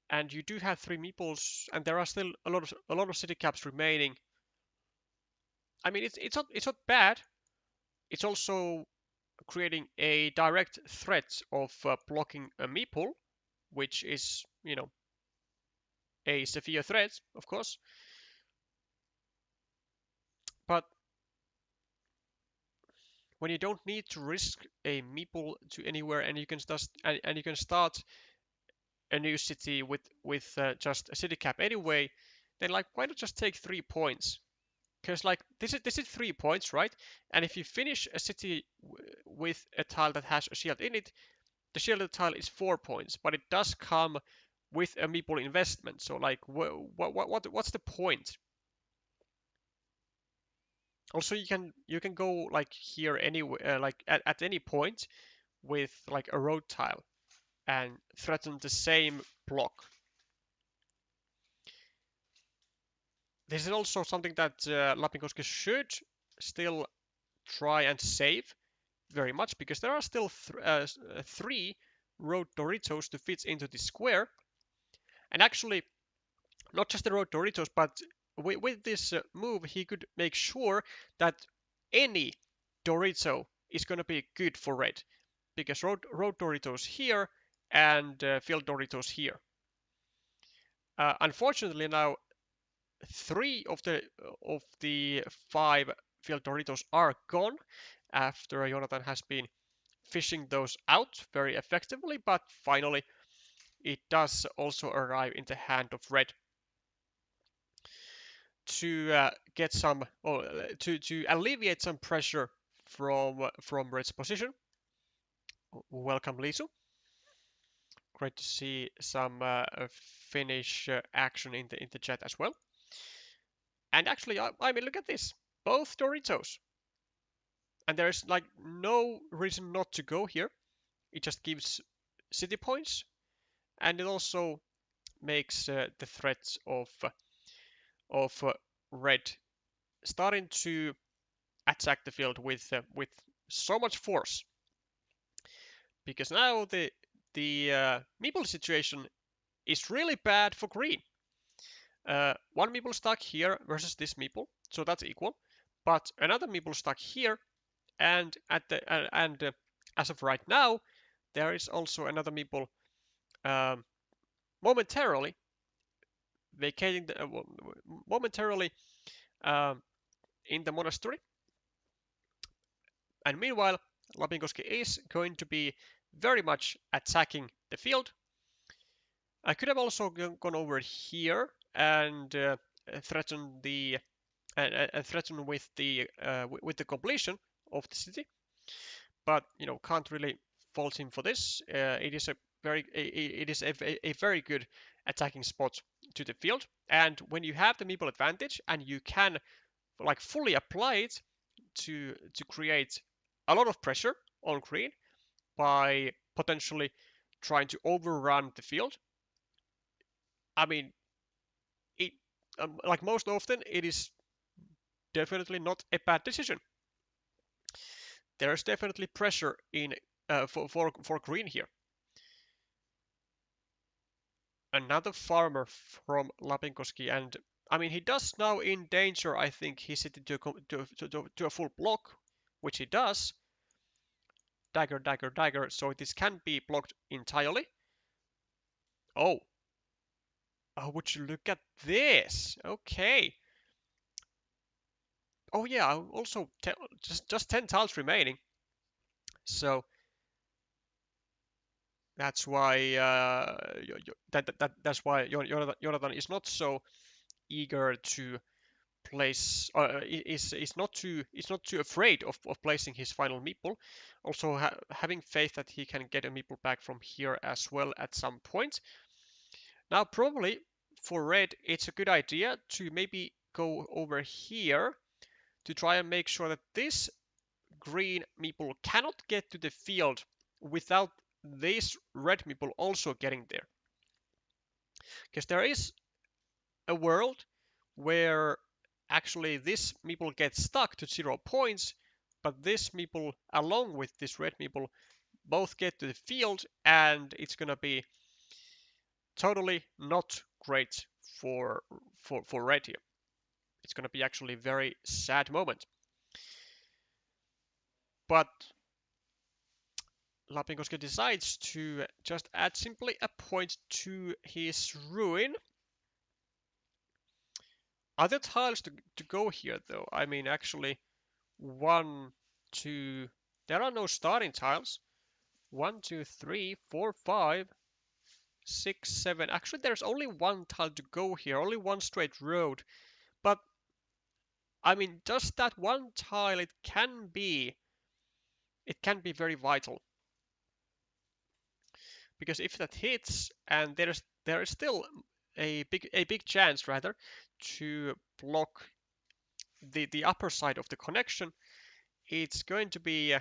and you do have 3 meeples, and there are still a lot of city caps remaining. I mean, it's not bad. It's also creating a direct threat of blocking a meeple, which is, you know, a severe threat, of course. But when you don't need to risk a meeple to anywhere, and you can start a new city with just a city cap anyway, then like why not just take 3 points? Because like this is 3 points, right? And if you finish a city with a tile that has a shield in it, the shielded tile is 4 points, but it does come with a meeple investment. So like, what's the point? Also, you can go like here anyway, like at any point with like a road tile and threaten the same block. This is also something that Lapinkoski should still try and save very much, because there are still 3 road Doritos to fit into the square. And actually, not just the road Doritos, but with this move, he could make sure that any Dorito is going to be good for red, because road Doritos here and field Doritos here. Unfortunately, now 3 of the 5 field Doritos are gone after Jonathan has been fishing those out very effectively, but finally it does also arrive in the hand of red to get some, or to alleviate some pressure from red's position. Welcome, Lisu. Great to see some Finnish action in the chat as well. And actually, I mean, look at this, both Doritos, and there's like no reason not to go here. it just gives city points, and it also makes the threats of red starting to attack the field with so much force, because now the meeple situation is really bad for green. One meeple stuck here versus this meeple, so that's equal. But another meeple stuck here, and as of right now, there is also another meeple momentarily vacating momentarily um, in the monastery. And meanwhile, Lapinkoski is going to be very much attacking the field. I could have also gone over here and threatened the threaten with the completion of the city, but can't really fault him for this. It is a very good attacking spot to the field, and when you have the meeple advantage and you can like fully apply it to create a lot of pressure on green by potentially trying to overrun the field. I mean, it like most often it is definitely not a bad decision. There's definitely pressure in for green here. Another farmer from Lapinkoski, and I mean he does now in danger. I think he's sitting to a full block, which he does. Dagger, dagger, dagger. So this can be blocked entirely. Oh, oh, would you look at this? Okay. Oh yeah, also just 10 tiles remaining. So that's why that's why Jonathan is not so eager to place is not too afraid of placing his final meeple. Also having faith that he can get a meeple back from here as well at some point. Now probably for red it's a good idea to maybe go over here to try and make sure that this green meeple cannot get to the field without this red meeple also getting there. Because there is a world where actually this meeple gets stuck to 0 points, but this meeple along with this red meeple both get to the field, and it's gonna be totally not great for red here. It's gonna be actually a very sad moment. But Lapinkoski decides to just add simply a point to his ruin. Other tiles to go here though. I mean actually 1, 2, there are no starting tiles. 1, 2, 3, 4, 5, 6, 7. Actually there's only one tile to go here, only one straight road. But I mean just that one tile it can be very vital. Because if that hits and there is still a big chance rather to block the upper side of the connection, it's going to be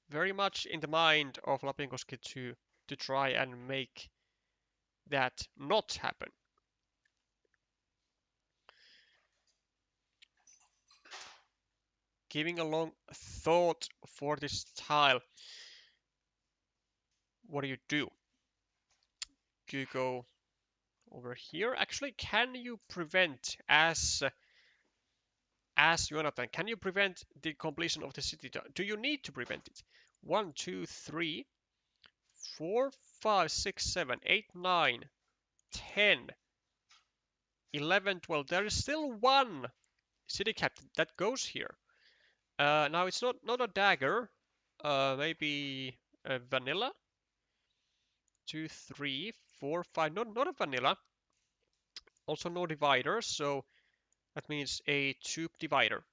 very much in the mind of Lapinkoski to try and make that not happen. Giving a long thought for this tile. What do you do? Do you go over here? Actually, can you prevent as Jonathan, can you prevent the completion of the city? Do you need to prevent it? 1, 2, 3, 4, 5, 6, 7, 8, 9, 10, 11, 12. There is still one city captain that goes here. Now it's not a dagger. Maybe a vanilla. 2, 3, 4, 5. Not a vanilla. Also no divider, so that means a tube divider.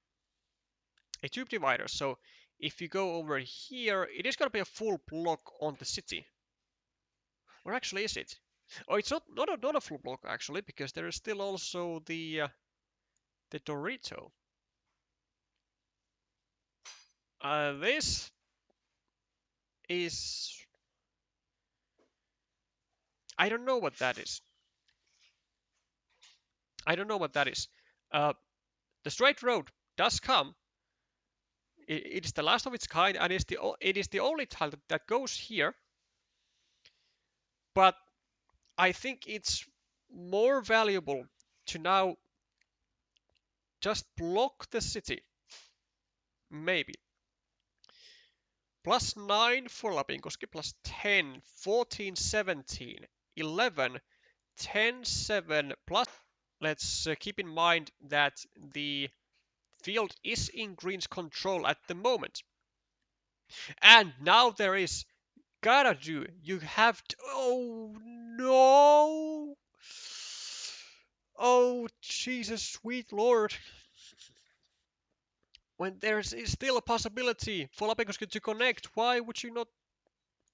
A tube divider. So if you go over here, it is going to be a full block on the city. Or actually is it? Oh, it's not a full block actually, because there is still also the Dorito. This is... I don't know what that is. I don't know what that is. The straight road does come. It is the last of its kind, and it is the only tile that goes here. But I think it's more valuable to now just block the city. Maybe. +9 for Lapinkoski, +10, 14, 17, 11, 10, 7, plus. Let's keep in mind that the field is in green's control at the moment. And now there is gotta do. You have to. Oh no! Oh Jesus, sweet Lord! When there's still a possibility for Lapinkoski to connect, why would you not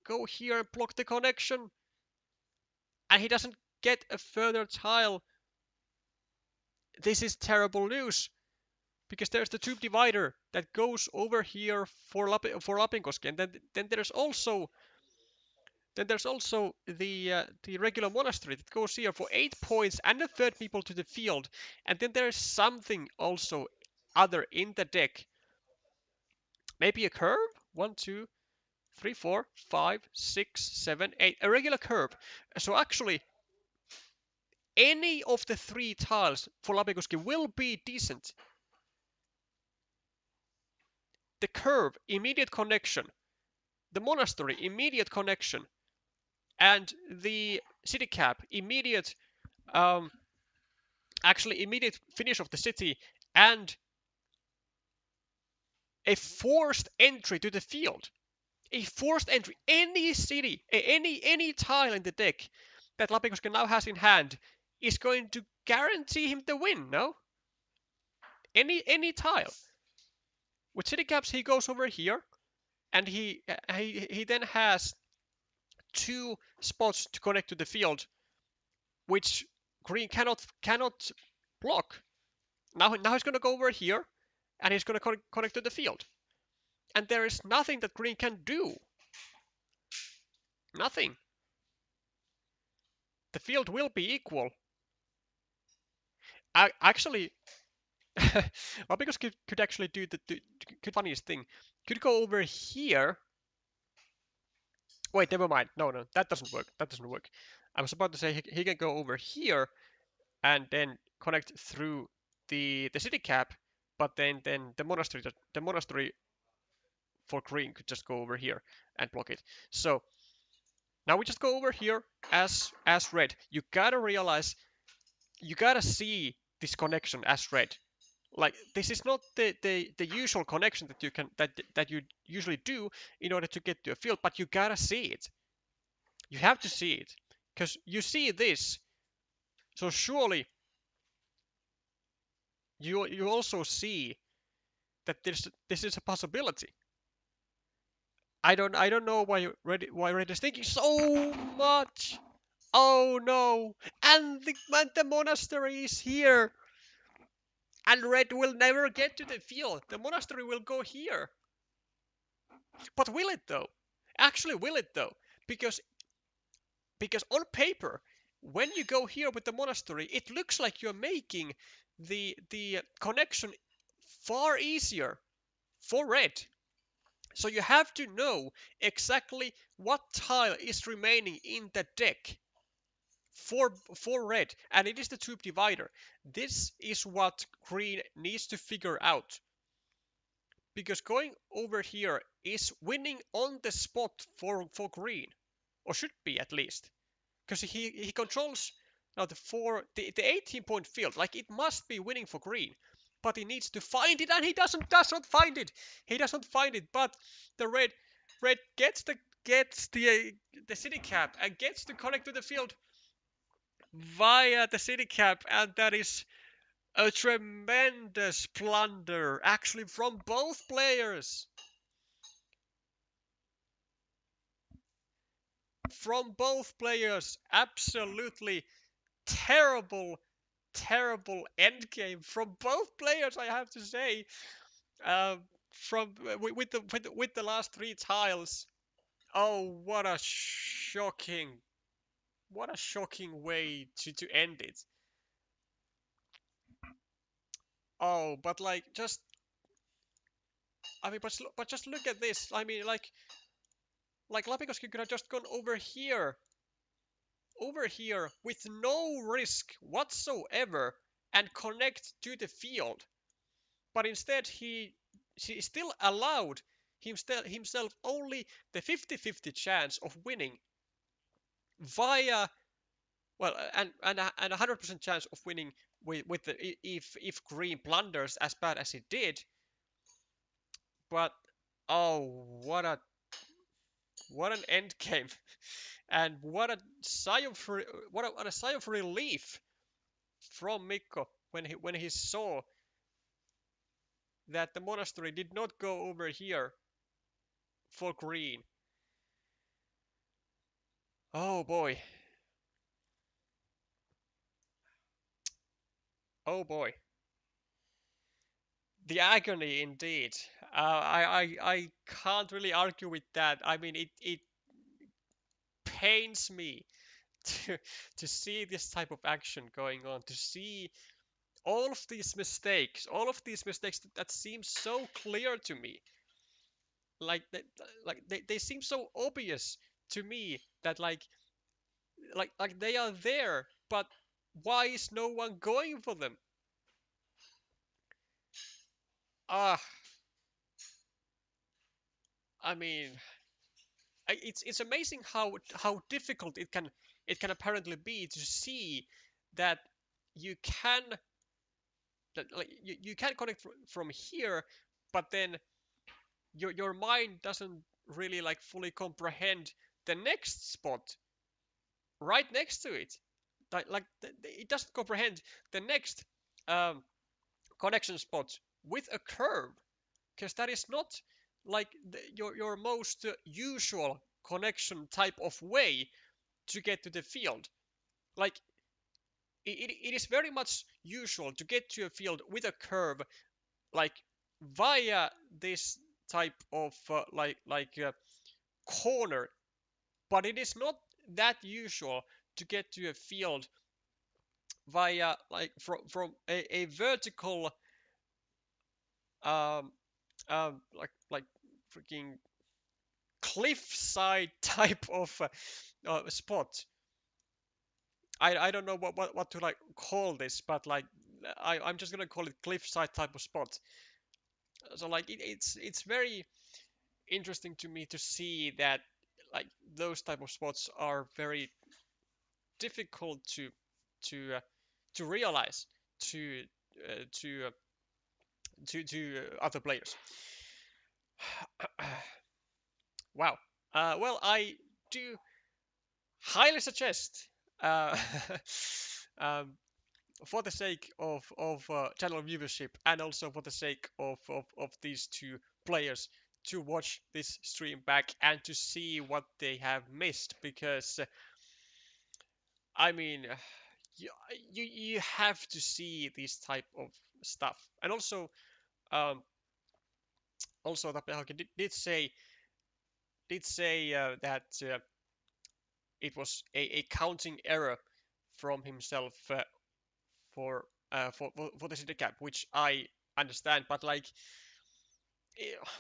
go here and block the connection? And he doesn't get a further tile. This is terrible news. Because there's the tube divider that goes over here for Lapinkoski, and then there's also the regular monastery that goes here for 8 points and a third people to the field, and then there's something also other in the deck. Maybe a curve. 1, 2, 3, 4, 5, 6, 7, 8. A regular curve. So actually, any of the 3 tiles for Lapinkoski will be decent. The curve, immediate connection. The monastery, immediate connection. And the city cap, immediate finish of the city, and a forced entry to the field. A forced entry. Any city, any tile in the deck that Lapinkoski now has in hand is going to guarantee him the win, no? Any tile. With city caps, he goes over here, and he then has 2 spots to connect to the field, which green cannot block. Now he's going to go over here, and he's going to connect to the field. And there is nothing that green can do. Nothing. The field will be equal. Actually, well, because could actually do the funniest thing. Could go over here. Wait, never mind. No, that doesn't work. That doesn't work. I was about to say he can go over here and then connect through the city cap, but then the monastery for green could just go over here and block it. So now we just go over here as red. You gotta realize, you gotta see this connection as red. Like, this is not the usual connection that you can that you usually do in order to get to a field, but you gotta see it. You have to see it because you see this. So surely you also see that this is a possibility. I don't know why Red is thinking so much. Oh no! And the monastery is here, and Red will never get to the field. The monastery will go here. But will it though? Actually, will it though? Because on paper, when you go here with the monastery, it looks like you're making the connection far easier for Red. So you have to know exactly what tile is remaining in the deck for Red, and it is the tube divider. This is what Green needs to figure out, because going over here is winning on the spot for Green, or should be at least, because he controls now the 18-point field. Like, it must be winning for Green, but he needs to find it, and he does not find it. He doesn't find it, but the red gets the city cap and gets to connect to the field via the city cap, and that is a tremendous blunder, actually, from both players. From both players, absolutely terrible endgame from both players, I have to say. From with the last 3 tiles, Oh, what a shocking way to end it. Oh, but like just I mean, but just look at this. I mean, like Lapinkoski could have just gone over here with no risk whatsoever and connect to the field. But instead, he still allowed himself only the 50-50 chance of winning via well and 100% chance of winning with the if green blunders as bad as he did. But oh, what an end game, and what a sigh of relief from Mikko when he saw that the monastery did not go over here for green. Oh boy, oh boy, the agony indeed. I can't really argue with that. I mean, it pains me to to see this type of action going on, to see all of these mistakes that seem so clear to me, like they seem so obvious to me that like they are there, but why is no one going for them? Ah, I mean, it's amazing how difficult it can apparently be to see that you can like you can connect from here, but then your mind doesn't really like fully comprehend the next spot right next to it. Like it doesn't comprehend the next um, connection spot with a curve, because that is not like your most usual connection type of way to get to the field. Like it is very much usual to get to a field with a curve, like via this type of corner, but it is not that usual to get to a field via like from a vertical um like freaking cliffside type of spot. I don't know what to like call this, but like I'm just gonna call it cliffside type of spot. So like it's very interesting to me to see that like those type of spots are very difficult to uh, to realize to uh, to uh, other players. Wow. Well, I do highly suggest uh, um, for the sake of channel viewership and also for the sake of these two players to watch this stream back and to see what they have missed, because I mean you, you have to see this type of stuff. And um also Tappajahaukii did say that it was a counting error from himself for for the city cap, which I understand. But like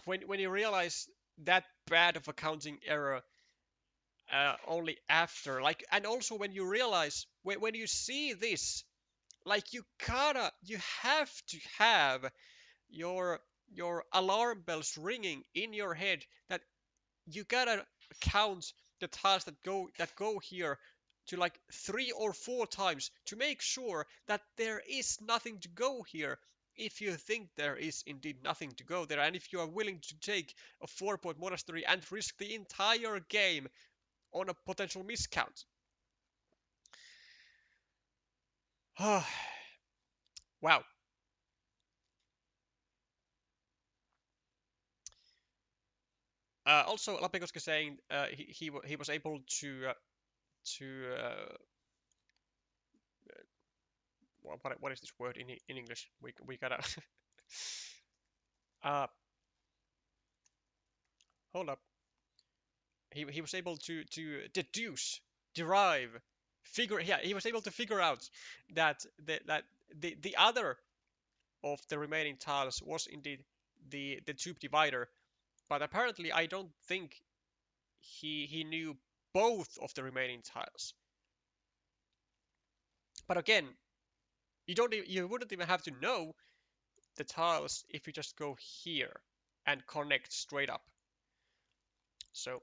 when you realize that bad of a counting error only after, like, and also when you realize when you see this, like you have to have your your alarm bells ringing in your head that you gotta count the tiles that go here to like 3 or 4 times to make sure that there is nothing to go here, if you think there is indeed nothing to go there, and if you are willing to take a 4-point monastery and risk the entire game on a potential miscount. Wow. Also, Lapinkoski saying he was able to what is this word in English? We gotta uh, hold up. he was able to deduce, derive, figure. Yeah, he was able to figure out that the other of the remaining tiles was indeed the tube divider. But apparently, I don't think he knew both of the remaining tiles. But again, you wouldn't even have to know the tiles if you just go here and connect straight up. So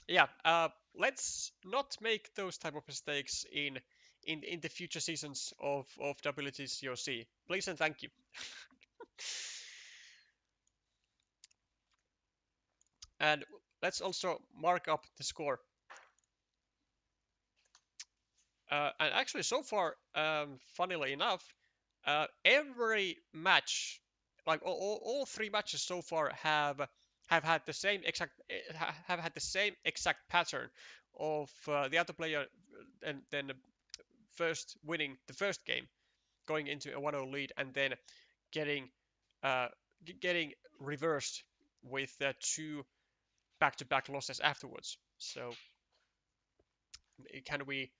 yeah, let's not make those type of mistakes in the future seasons of WTCOC. Please and thank you. And let's also mark up the score. And actually, so far, funnily enough, every match, like all three matches so far, have had the same exact pattern of the other player and then first winning the first game, going into a 1-0 lead, and then getting uh, getting reversed with two back-to-back losses afterwards. So can we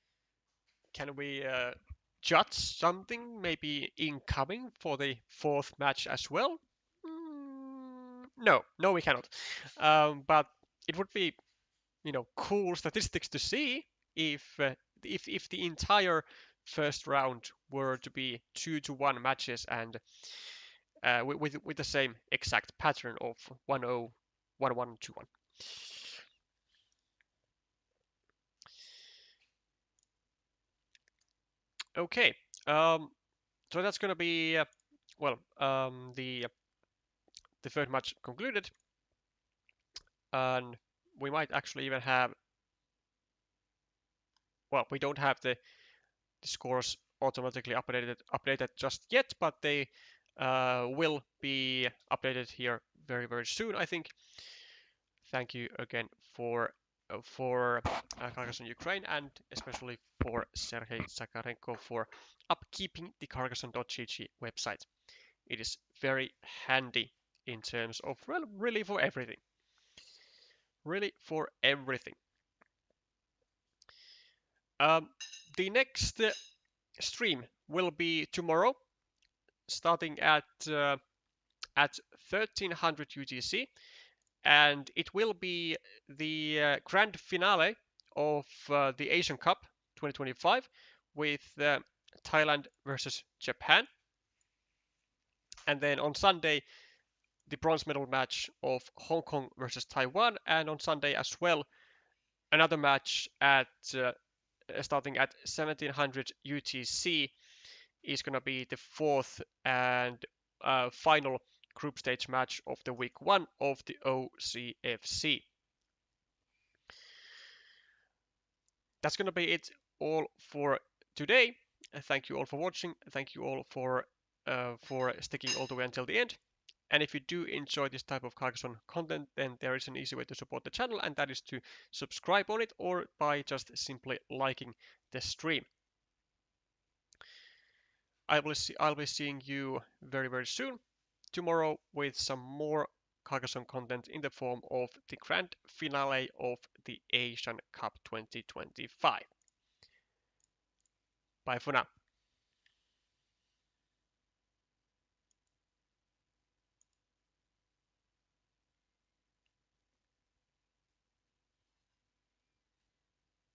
judge something maybe incoming for the fourth match as well? No, we cannot. But it would be, cool statistics to see if the entire first round were to be 2-1 matches and with the same exact pattern of 1-0, 1-1, 2-1. Okay, so that's gonna be the third match concluded, and we might actually even have, well, we don't have the scores automatically updated just yet, but they will be updated here very very soon, I think. Thank you again for Carcassonne Ukraine, and especially for Sergei Zakarenko for upkeeping the Carcassonne.gg website. It is very handy in terms of, well, really for everything. Really for everything. The next stream will be tomorrow, starting at 1300 UTC, and it will be the grand finale of the Asian Cup 2025 with Thailand versus Japan. And then on Sunday, the bronze medal match of Hong Kong versus Taiwan, and on Sunday as well, another match at starting at 1700 UTC is going to be the fourth and final group stage match of the week one of the OCFC. That's going to be it all for today. Thank you all for watching. Thank you all for sticking all the way until the end. And if you do enjoy this type of Carcassonne content, then there is an easy way to support the channel, and that is to subscribe on it or by just simply liking the stream. I'll be seeing you very very soon tomorrow with some more Carcassonne content in the form of the grand finale of the Asian Cup 2025. Bye for now.